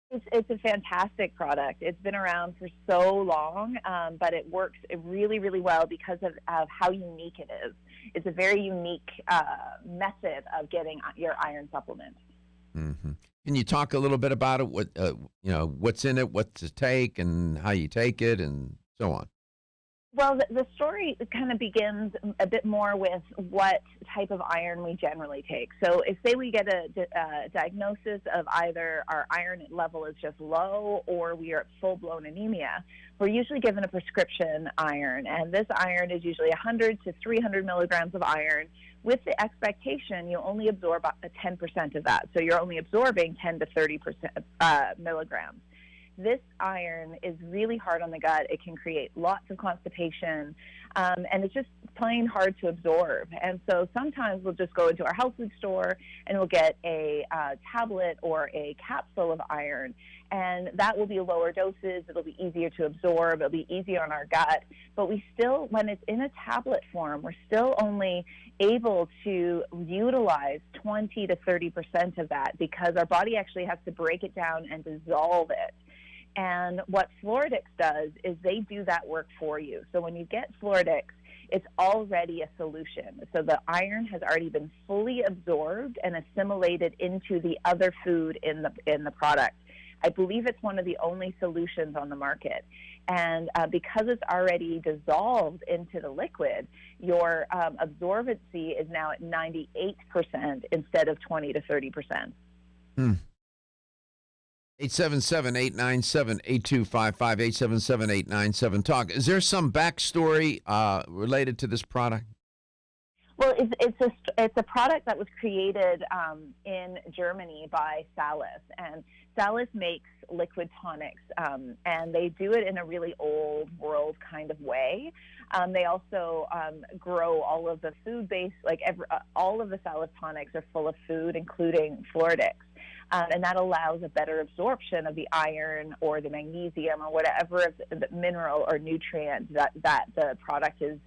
It's a fantastic product. It's been around for so long, but it works really, really well because of how unique it is. It's a very unique method of getting your iron supplement. Mm-hmm. Can you talk a little bit about it? What what's in it, what to take, and how you take it, and so on? Well, the story kind of begins a bit more with what type of iron we generally take. So if, say, we get a diagnosis of either our iron level is just low or we are at full-blown anemia, we're usually given a prescription iron. And this iron is usually 100 to 300 milligrams of iron with the expectation you only absorb 10% of that. So you're only absorbing 10 to 30% milligrams. This iron is really hard on the gut. It can create lots of constipation, and it's just plain hard to absorb. And so sometimes we'll just go into our health food store and we'll get a tablet or a capsule of iron, and that will be lower doses. It'll be easier to absorb. It'll be easier on our gut. But we still, when it's in a tablet form, we're still only able to utilize 20 to 30% of that because our body actually has to break it down and dissolve it. And what Floradix does is they do that work for you. So when you get Floradix, it's already a solution. So the iron has already been fully absorbed and assimilated into the other food in the product. I believe it's one of the only solutions on the market. And because it's already dissolved into the liquid, your absorbency is now at 98% instead of 20 to 30%. 877-897-8255, 877-897-TALK. Is there some backstory related to this product? Well, it's a product that was created in Germany by Salus, and Salus makes liquid tonics, and they do it in a really old world kind of way. They also grow all of the food-based, all of the Salus tonics are full of food, including Floradix. And that allows a better absorption of the iron or the magnesium or whatever the mineral or nutrient that the product is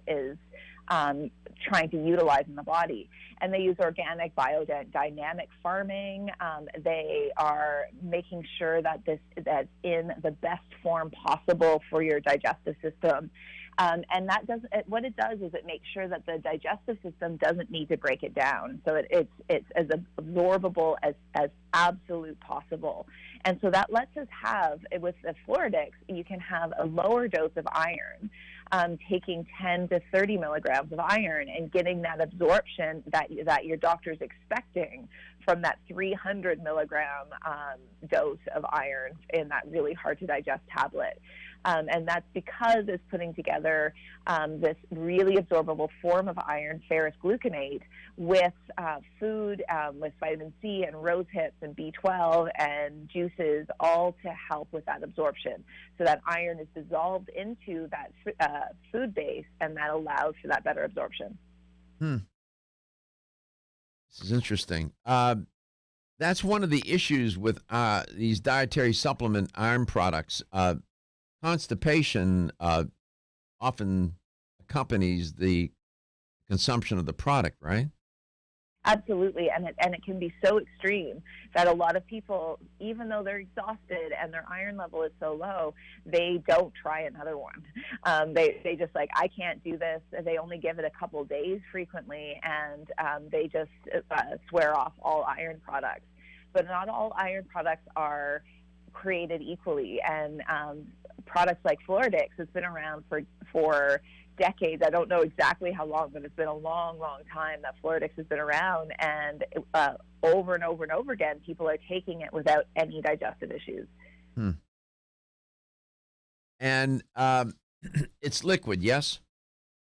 trying to utilize in the body. And they use organic biodynamic farming. They are making sure that that's in the best form possible for your digestive system. And what it does is it makes sure that the digestive system doesn't need to break it down. So it's as absorbable as absolute possible. And so that lets us have, with the Floradix, you can have a lower dose of iron, taking 10 to 30 milligrams of iron and getting that absorption that your doctor's expecting from that 300 milligram dose of iron in that really hard to digest tablet. And that's because it's putting together this really absorbable form of iron, ferrous gluconate, with food, with vitamin C and rose hips and B12 and juices, all to help with that absorption. So that iron is dissolved into that food base, and that allows for that better absorption. This is interesting. That's one of the issues with these dietary supplement iron products. Constipation often accompanies the consumption of the product, right? Absolutely, and it can be so extreme that a lot of people, even though they're exhausted and their iron level is so low, they don't try another one. They just I can't do this. They only give it a couple days frequently, and they just swear off all iron products. But not all iron products are created equally, and products like Floradix has been around for decades. I don't know exactly how long, but it's been a long, long time that Floradix has been around, and over and over and over again, people are taking it without any digestive issues. And it's liquid, yes?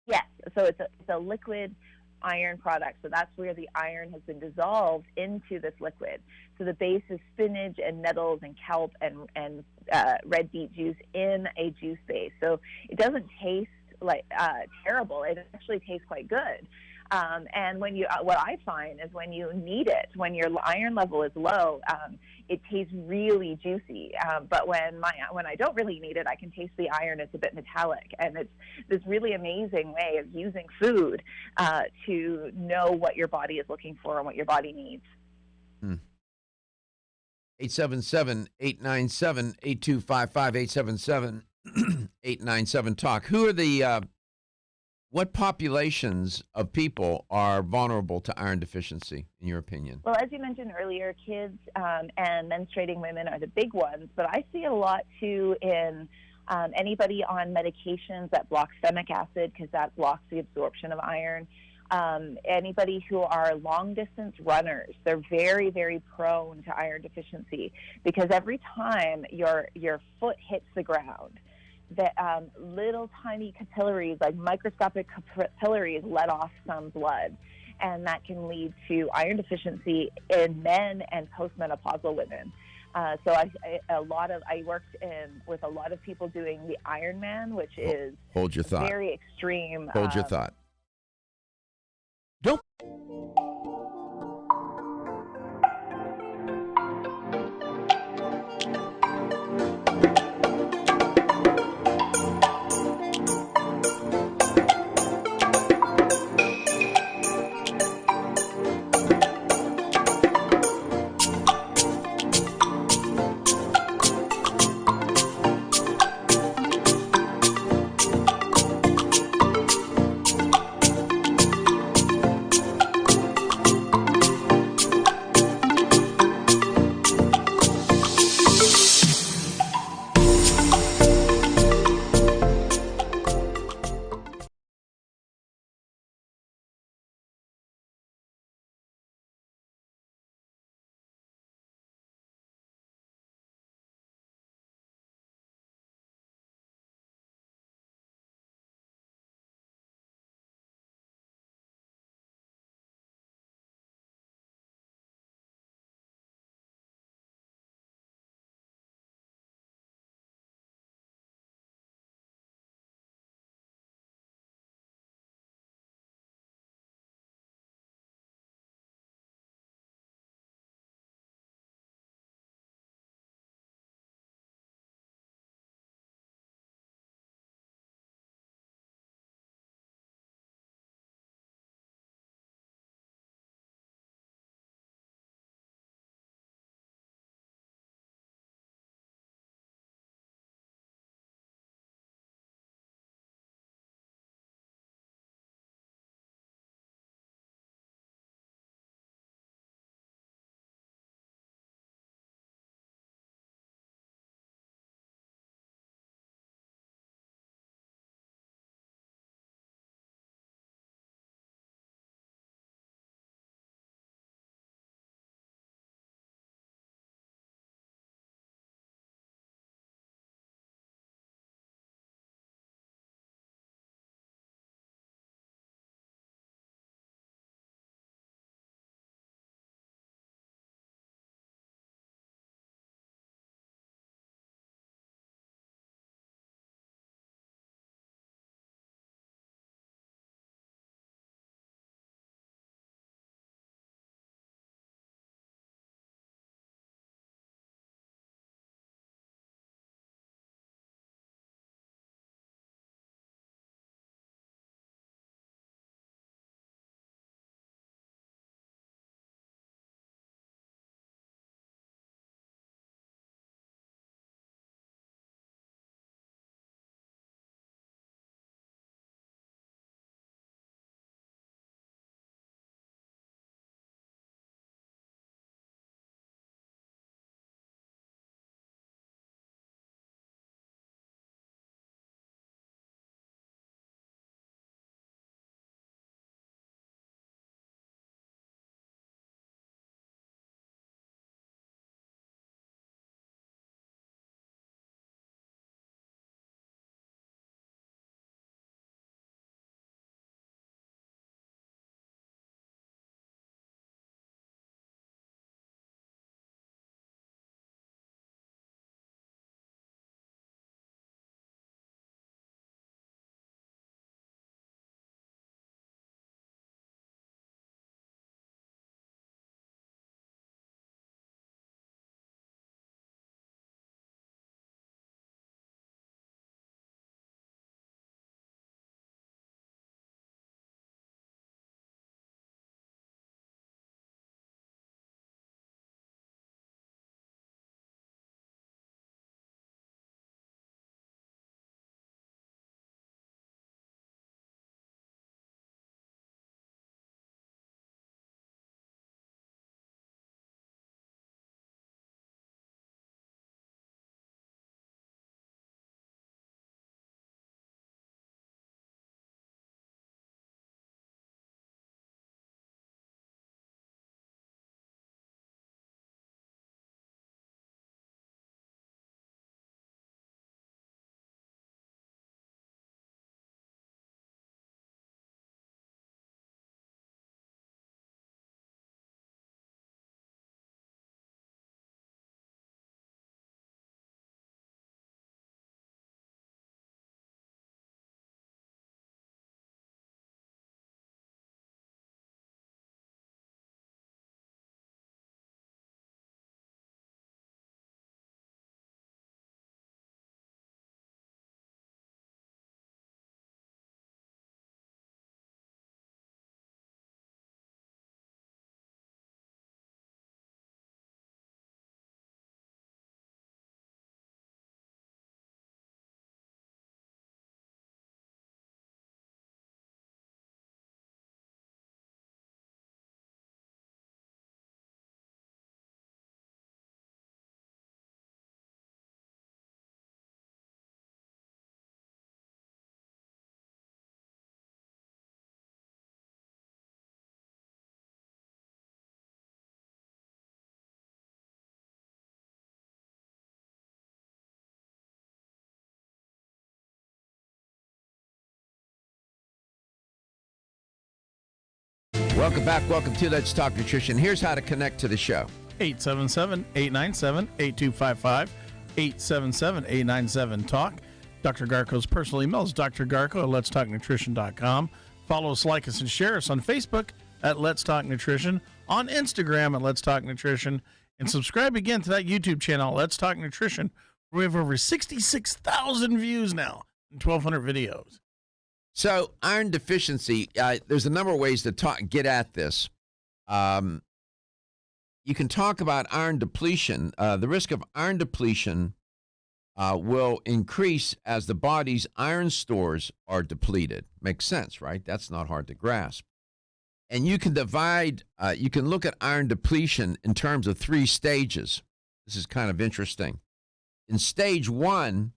Yes, so it's a liquid iron product. So that's where the iron has been dissolved into this liquid. So the base is spinach and nettles and kelp and red beet juice in a juice base. So it doesn't taste like terrible. It actually tastes quite good. And when what I find is when you need it, when your iron level is low, it tastes really juicy. But when I don't really need it, I can taste the iron. It's a bit metallic, and it's this really amazing way of using food to know what your body is looking for and what your body needs. 877-897-8255, 877-897-TALK. Who are the what populations of people are vulnerable to iron deficiency, in your opinion? Well, as you mentioned earlier, kids and menstruating women are the big ones, but I see it a lot too in anybody on medications that block stomach acid, because that blocks the absorption of iron. Anybody who are long-distance runners, they're very, very prone to iron deficiency, because every time your foot hits the ground, that little tiny capillaries, like microscopic capillaries, let off some blood, and that can lead to iron deficiency in men and postmenopausal women. So I worked with a lot of people doing the Ironman, which is Hold your thought. very extreme. Hold your thought. Don't Welcome back. Welcome to Let's Talk Nutrition. Here's how to connect to the show. 877-897-8255, 877-897-TALK. Dr. Garko's personal email is drgarko at letstalknutrition.com. Follow us, like us, and share us on Facebook at Let's Talk Nutrition, on Instagram at Let's Talk Nutrition, and subscribe again to that YouTube channel, Let's Talk Nutrition, where we have over 66,000 views now and 1,200 videos. So iron deficiency, there's a number of ways to get at this. You can talk about iron depletion. The risk of iron depletion will increase as the body's iron stores are depleted. Makes sense, right? That's not hard to grasp. And you can you can look at iron depletion in terms of 3 stages. This is kind of interesting. In stage 1,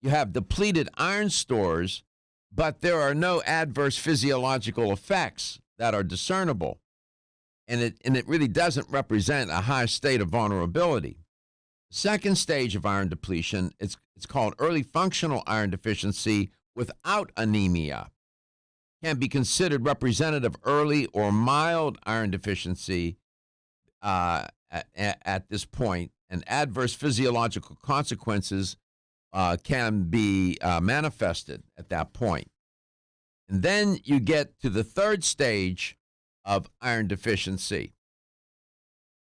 you have depleted iron stores, but there are no adverse physiological effects that are discernible. And it really doesn't represent a high state of vulnerability. Second stage of iron depletion, it's called early functional iron deficiency without anemia. Can be considered representative of early or mild iron deficiency at this point, and adverse physiological consequences can be manifested at that point. And then you get to the third stage of iron deficiency.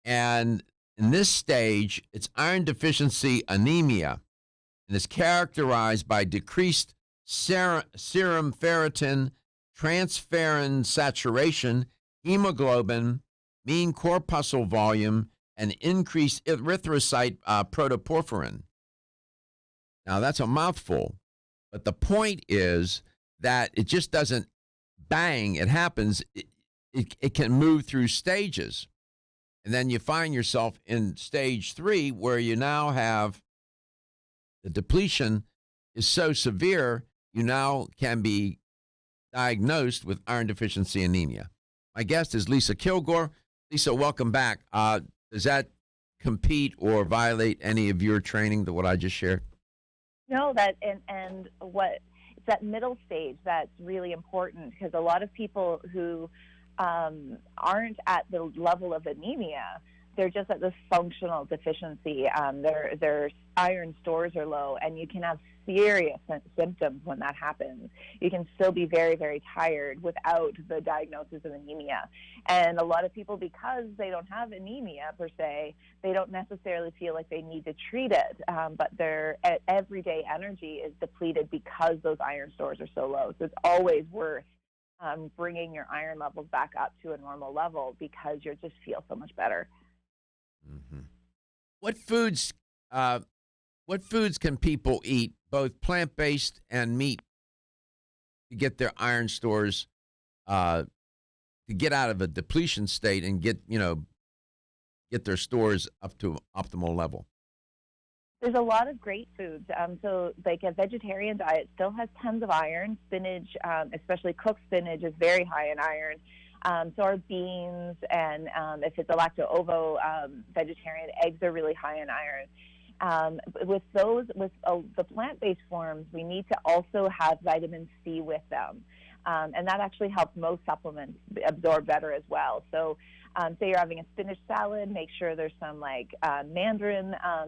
And in this stage, it's iron deficiency anemia, and is characterized by decreased serum ferritin, transferrin saturation, hemoglobin, mean corpuscle volume, and increased erythrocyte protoporphyrin. Now, that's a mouthful, but the point is that it just doesn't bang. It happens. It can move through stages. And then you find yourself in stage 3, where you now have the depletion is so severe, you now can be diagnosed with iron deficiency anemia. My guest is Lisa Kilgore. Lisa, welcome back. Does that compete or violate any of your training, what I just shared? No, and what it's that middle stage that's really important, because a lot of people who aren't at the level of anemia, they're just at the functional deficiency. Their iron stores are low, and you can have serious symptoms when that happens. You can still be very, very tired without the diagnosis of anemia. And a lot of people, because they don't have anemia per se, they don't necessarily feel like they need to treat it, but their everyday energy is depleted because those iron stores are so low. So it's always worth bringing your iron levels back up to a normal level, because you just feel so much better. Mm-hmm. What foods can people eat, both plant-based and meat, to get their iron stores, to get out of a depletion state and get their stores up to optimal level? There's a lot of great foods. So like a vegetarian diet still has tons of iron. Spinach, especially cooked spinach, is very high in iron. So are beans, and if it's a lacto-ovo vegetarian, eggs are really high in iron. With the plant-based forms, we need to also have vitamin C with them. And that actually helps most supplements absorb better as well. So say you're having a spinach salad, make sure there's some mandarin, a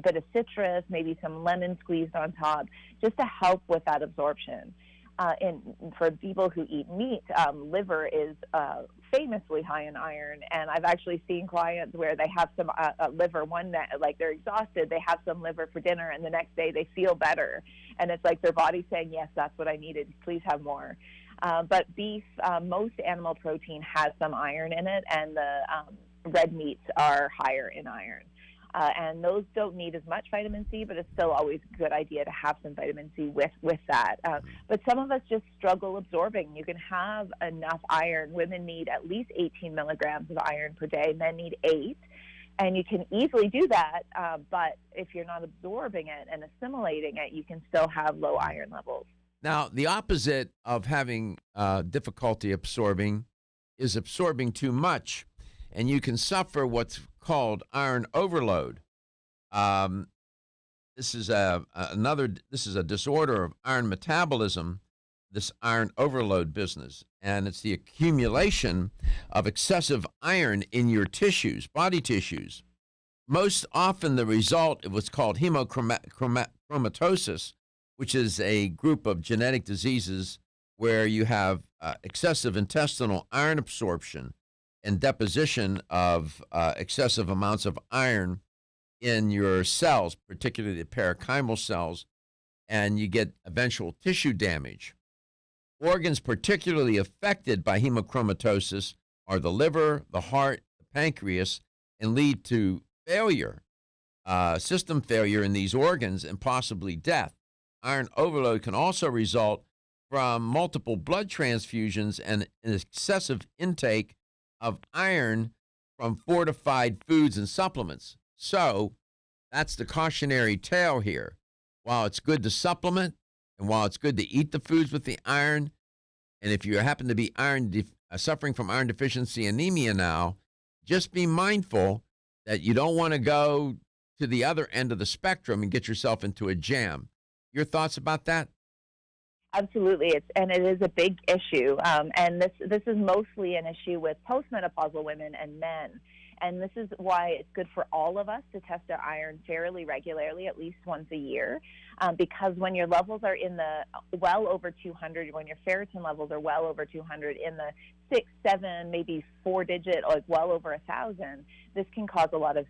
bit of citrus, maybe some lemon squeezed on top, just to help with that absorption. And for people who eat meat, liver is famously high in iron. And I've actually seen clients where they have some liver one night, like they're exhausted, they have some liver for dinner, and the next day they feel better. And it's like their body's saying, yes, that's what I needed, please have more. But beef, most animal protein has some iron in it, and the red meats are higher in iron. And those don't need as much vitamin C, but it's still always a good idea to have some vitamin C with that. But some of us just struggle absorbing. You can have enough iron. Women need at least 18 milligrams of iron per day. Men need 8. And you can easily do that, but if you're not absorbing it and assimilating it, you can still have low iron levels. Now, the opposite of having difficulty absorbing is absorbing too much, and you can suffer what's called iron overload. This is a disorder of iron metabolism this iron overload business, and it's the accumulation of excessive iron in your tissues, body tissues. Most often, the result of what's called hemochromatosis, which is a group of genetic diseases where you have excessive intestinal iron absorption and deposition of excessive amounts of iron in your cells, particularly the parenchymal cells, and you get eventual tissue damage. Organs particularly affected by hemochromatosis are the liver, the heart, the pancreas, and lead to failure, system failure in these organs, and possibly death. Iron overload can also result from multiple blood transfusions and an excessive intake of iron from fortified foods and supplements. So that's the cautionary tale here. While it's good to supplement, and while it's good to eat the foods with the iron, and if you happen to be suffering from iron deficiency anemia now, just be mindful that you don't want to go to the other end of the spectrum and get yourself into a jam. Your thoughts about that? Absolutely, it is a big issue, and this is mostly an issue with postmenopausal women and men. And this is why it's good for all of us to test our iron fairly regularly, at least once a year, because when your levels are in the well over 200, when your ferritin levels are well over 200, in the 6, 7, maybe 4-digit, like well over 1,000, this can cause a lot of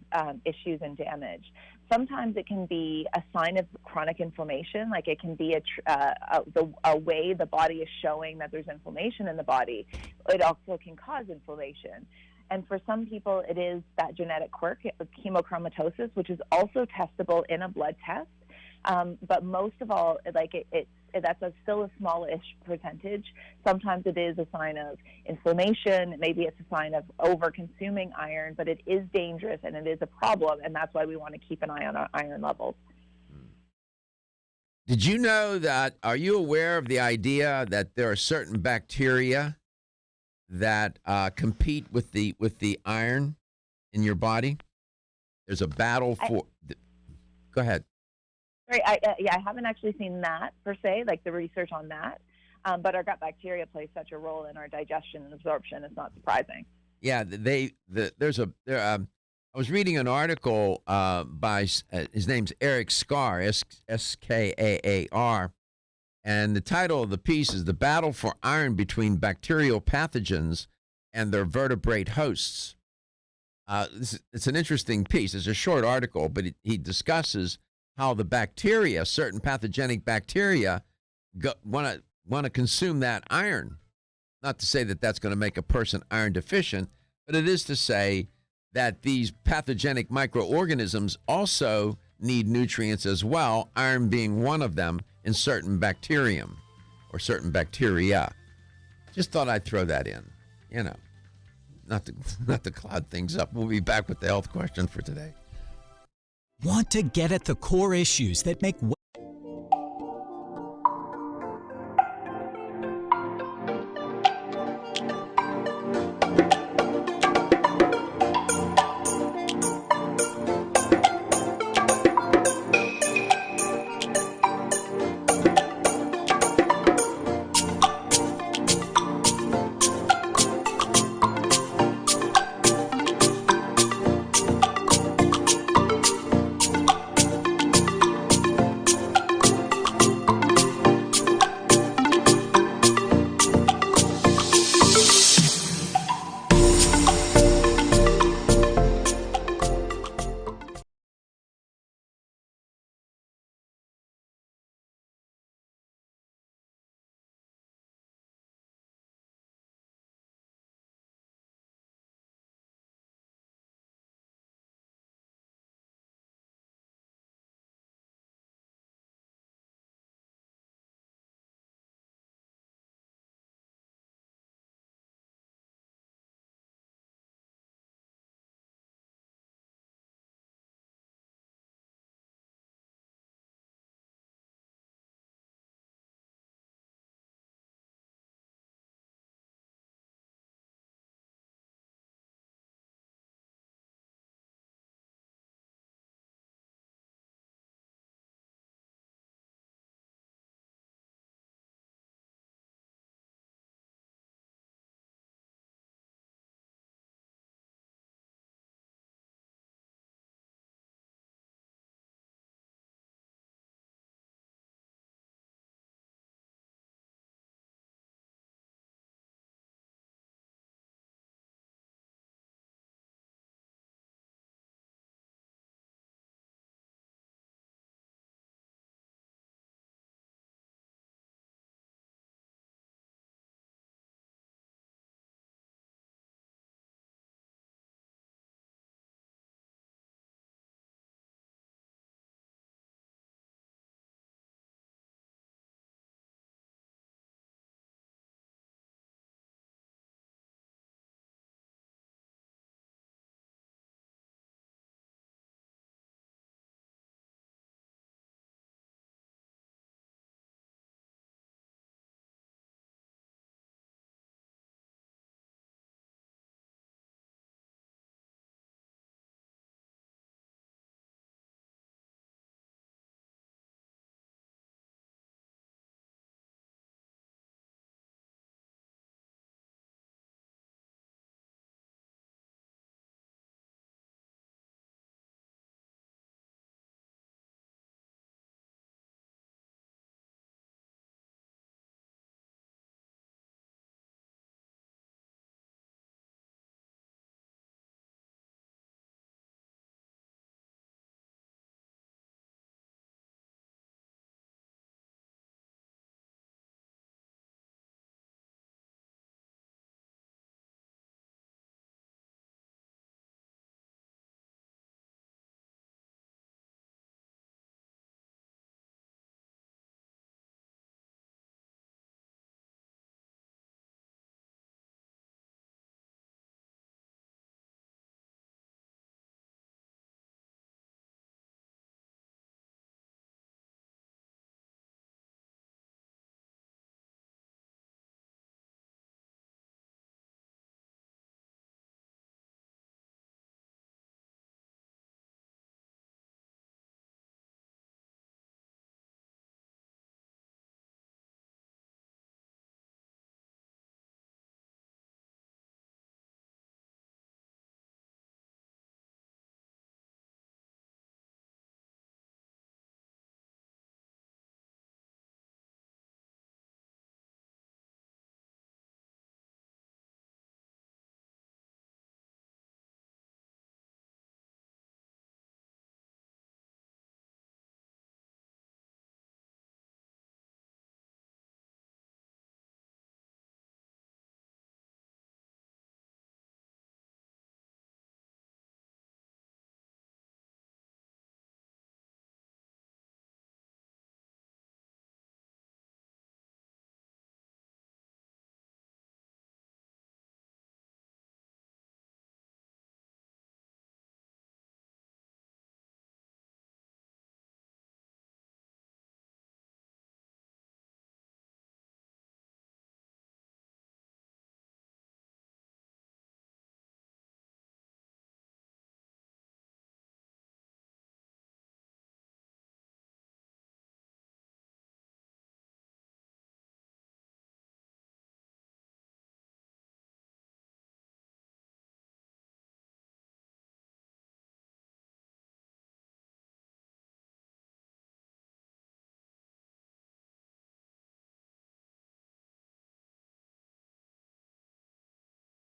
issues and damage. Sometimes it can be a sign of chronic inflammation, like it can be a way the body is showing that there's inflammation in the body. It also can cause inflammation. And for some people, it is that genetic quirk, hemochromatosis, which is also testable in a blood test. But most of all, that's still a smallish percentage. Sometimes it is a sign of inflammation. Maybe it's a sign of over-consuming iron, but it is dangerous and it is a problem, and that's why we want to keep an eye on our iron levels. Did you know that, are you aware of the idea that there are certain bacteria that compete with the iron in your body? There's a battle for. Go ahead. Sorry, I haven't actually seen that per se, like the research on that. But our gut bacteria plays such a role in our digestion and absorption. It's not surprising. Yeah, I was reading an article by his name's Eric Scar, Skaar. And the title of the piece is "The Battle for Iron Between Bacterial Pathogens and Their Vertebrate Hosts." It's an interesting piece. It's a short article, but he discusses how the bacteria, certain pathogenic bacteria, want to consume that iron. Not to say that that's going to make a person iron deficient, but it is to say that these pathogenic microorganisms also need nutrients as well, iron being one of them in certain bacterium or certain bacteria. Just thought I'd throw that in, not to cloud things up. We'll be back with the health question for today. Want to get at the core issues that make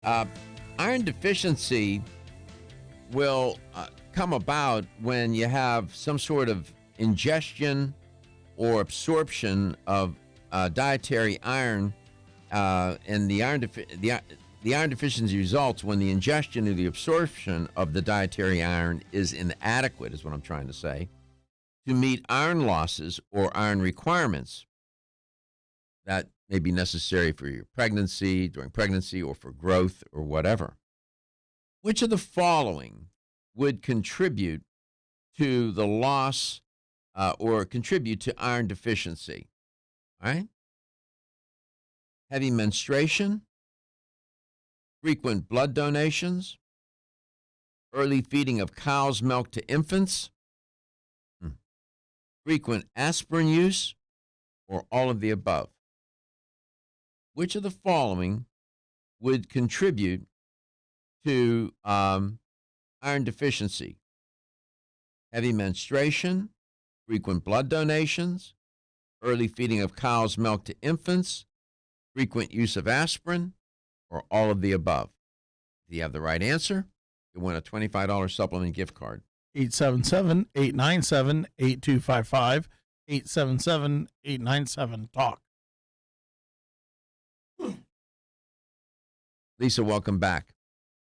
Uh, iron deficiency will come about when you have some sort of ingestion or absorption of dietary iron, and the iron deficiency results when the ingestion or the absorption of the dietary iron is inadequate, is what I'm trying to say, to meet iron losses or iron requirements that may be necessary for your pregnancy, during pregnancy, or for growth or whatever. Which of the following would contribute to the loss or contribute to iron deficiency? All right? Heavy menstruation, frequent blood donations, early feeding of cow's milk to infants, frequent aspirin use, or all of the above. Which of the following would contribute to iron deficiency? Heavy menstruation, frequent blood donations, early feeding of cow's milk to infants, frequent use of aspirin, or all of the above. If you have the right answer, you win a $25 supplement gift card. 877-897-8255, 877-897-TALK. Lisa, welcome back.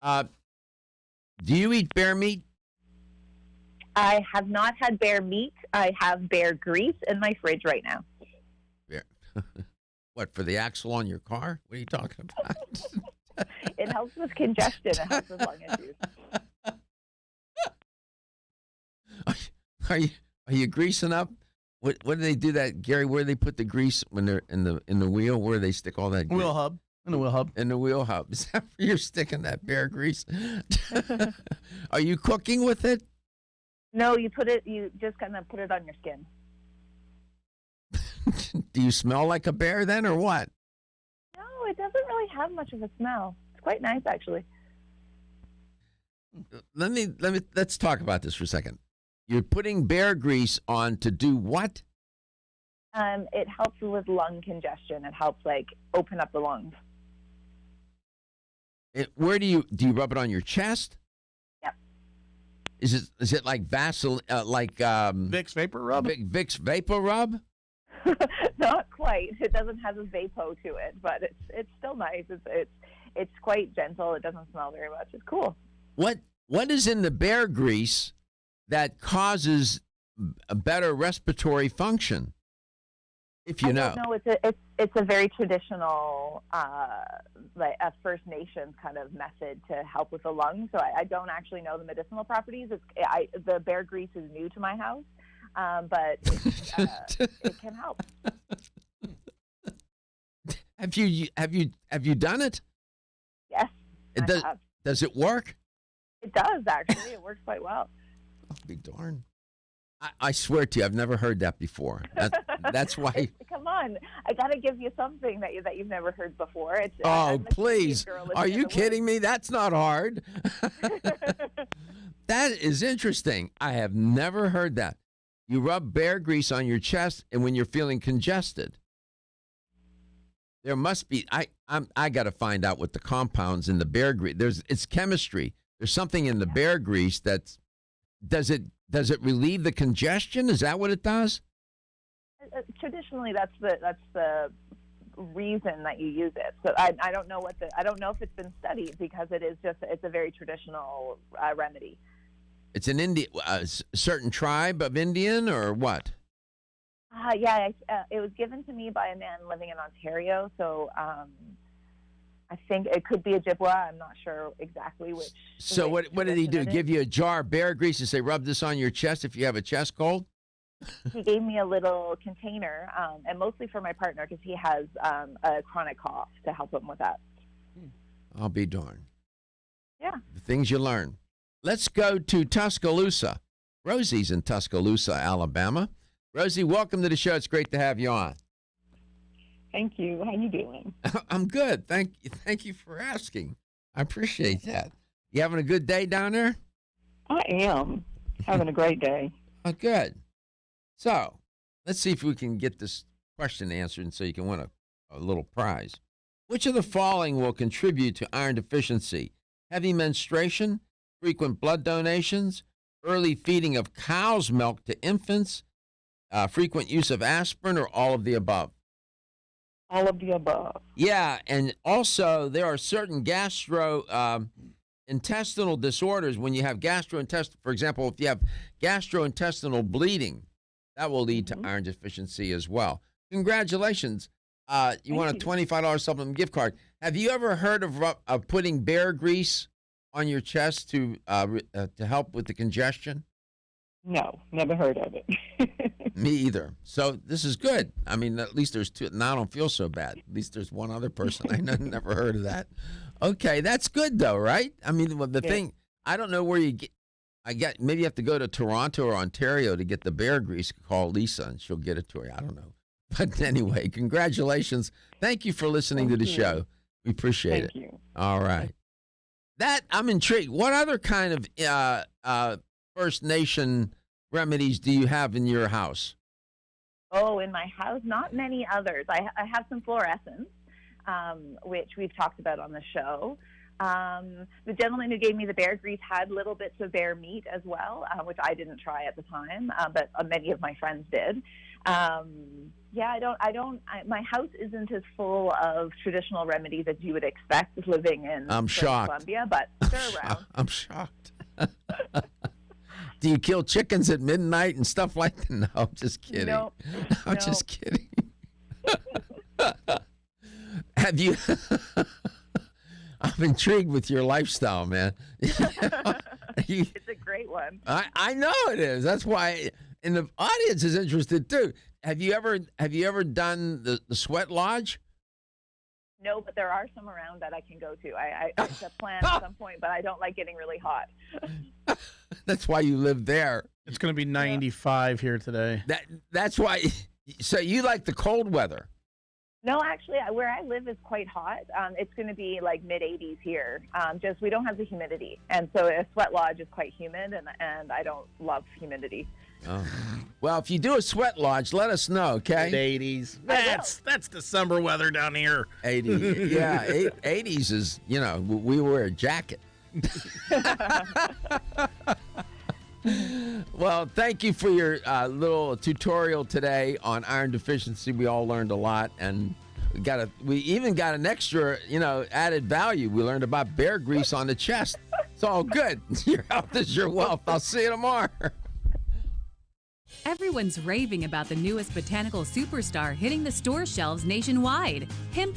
Do you eat bear meat? I have not had bear meat. I have bear grease in my fridge right now. Bear. What, for the axle on your car? What are you talking about? It helps with congestion. It helps with lung issues. Are you greasing up? What do they do that, Gary? Where do they put the grease when they're in the wheel? Where do they stick all that grease? Wheel hub. In the wheel hub. In the wheel hub. Is that where you're sticking that bear grease? Are you cooking with it? No, you just kind of put it on your skin. Do you smell like a bear then, or what? No, it doesn't really have much of a smell. It's quite nice, actually. Let's talk about this for a second. You're putting bear grease on to do what? It helps with lung congestion. It helps open up the lungs. Where do you rub it on your chest? Yep. Is it like Vaseline, Vicks Vapor Rub? Vicks Vapor Rub? Not quite. It doesn't have a vapo to it, but it's still nice. It's quite gentle. It doesn't smell very much. It's cool. What is in the bear grease that causes a better respiratory function? If you know. No, it's a very traditional, like a First Nations kind of method to help with the lungs. So I don't actually know the medicinal properties. The bear grease is new to my house, but it can help. Have you done it? Yes, I have. Does it work? It does actually. It works quite well. I'll be darned. I swear to you, I've never heard that before. That's why. Come on, I got to give you something that you've never heard before. Please! Are you kidding me? That's not hard. That is interesting. I have never heard that. You rub bear grease on your chest, and when you're feeling congested, there must be. I got to find out what the compounds in the bear grease. It's chemistry. There's something in the bear grease that does it relieve the congestion? Is that what it does? Traditionally, that's the reason that you use it. So I don't know I don't know if it's been studied, because it's a very traditional remedy. It's an certain tribe of Indian, or what? Yeah, it was given to me by a man living in Ontario. So I think it could be Ojibwa. I'm not sure exactly which. So what did he do? Give you a jar of bear grease and say, rub this on your chest if you have a chest cold? He gave me a little container, and mostly for my partner, because he has a chronic cough, to help him with that. I'll be darned. Yeah. The things you learn. Let's go to Tuscaloosa. Rosie's in Tuscaloosa, Alabama. Rosie, welcome to the show. It's great to have you on. Thank you. How you doing? I'm good. Thank you for asking. I appreciate that. You having a good day down there? I am having a great day. Oh, good. So, let's see if we can get this question answered, and so you can win a little prize. Which of the following will contribute to iron deficiency? Heavy menstruation, frequent blood donations, early feeding of cow's milk to infants, frequent use of aspirin, or all of the above? All of the above. Yeah, and also there are certain intestinal disorders when you have gastrointestinal. For example, if you have gastrointestinal bleeding, that will lead to iron deficiency as well. Congratulations. You want a $25 supplement gift card. Have you ever heard of putting bear grease on your chest to help with the congestion? No, never heard of it. Me either. So this is good. I mean, at least there's two. Now I don't feel so bad. At least there's one other person I know never heard of that. Okay, that's good though, right? I mean, the thing, I don't know where you get. Maybe you have to go to Toronto or Ontario to get the bear grease. Call Lisa and she'll get it to you. I don't know. But anyway, congratulations. Thank you for listening to the show. We appreciate it. Thank you. All right. That I'm intrigued. What other kind of First Nation remedies do you have in your house? Oh, in my house, not many others. I have some fluorescence, which we've talked about on the show. The gentleman who gave me the bear grease had little bits of bear meat as well, which I didn't try at the time, but many of my friends did. My house isn't as full of traditional remedies as you would expect living in British Columbia, but they're around. I'm shocked. Do you kill chickens at midnight and stuff like that? No, I'm just kidding. No, I'm just kidding. Have you? I'm intrigued with your lifestyle, man. It's a great one. I know it is. That's why, and the audience is interested too. Have you ever done the sweat lodge? No, but there are some around that I can go to. It's a plan at some point, but I don't like getting really hot. That's why you live there. It's going to be 95 here today. That's why. So you like the cold weather? No, actually, where I live is quite hot. It's going to be like mid-80s here. Just we don't have the humidity, and so a sweat lodge is quite humid, and I don't love humidity. Oh. Well, if you do a sweat lodge, let us know, okay? Mid-80s. That's December weather down here. 80. Yeah, 80s is, we wear a jacket. Well, thank you for your little tutorial today on iron deficiency. We all learned a lot, and we even got an extra, added value. We learned about bear grease on the chest. It's all good. Your health is your wealth. I'll see you tomorrow. Everyone's raving about the newest botanical superstar hitting the store shelves nationwide. Hemp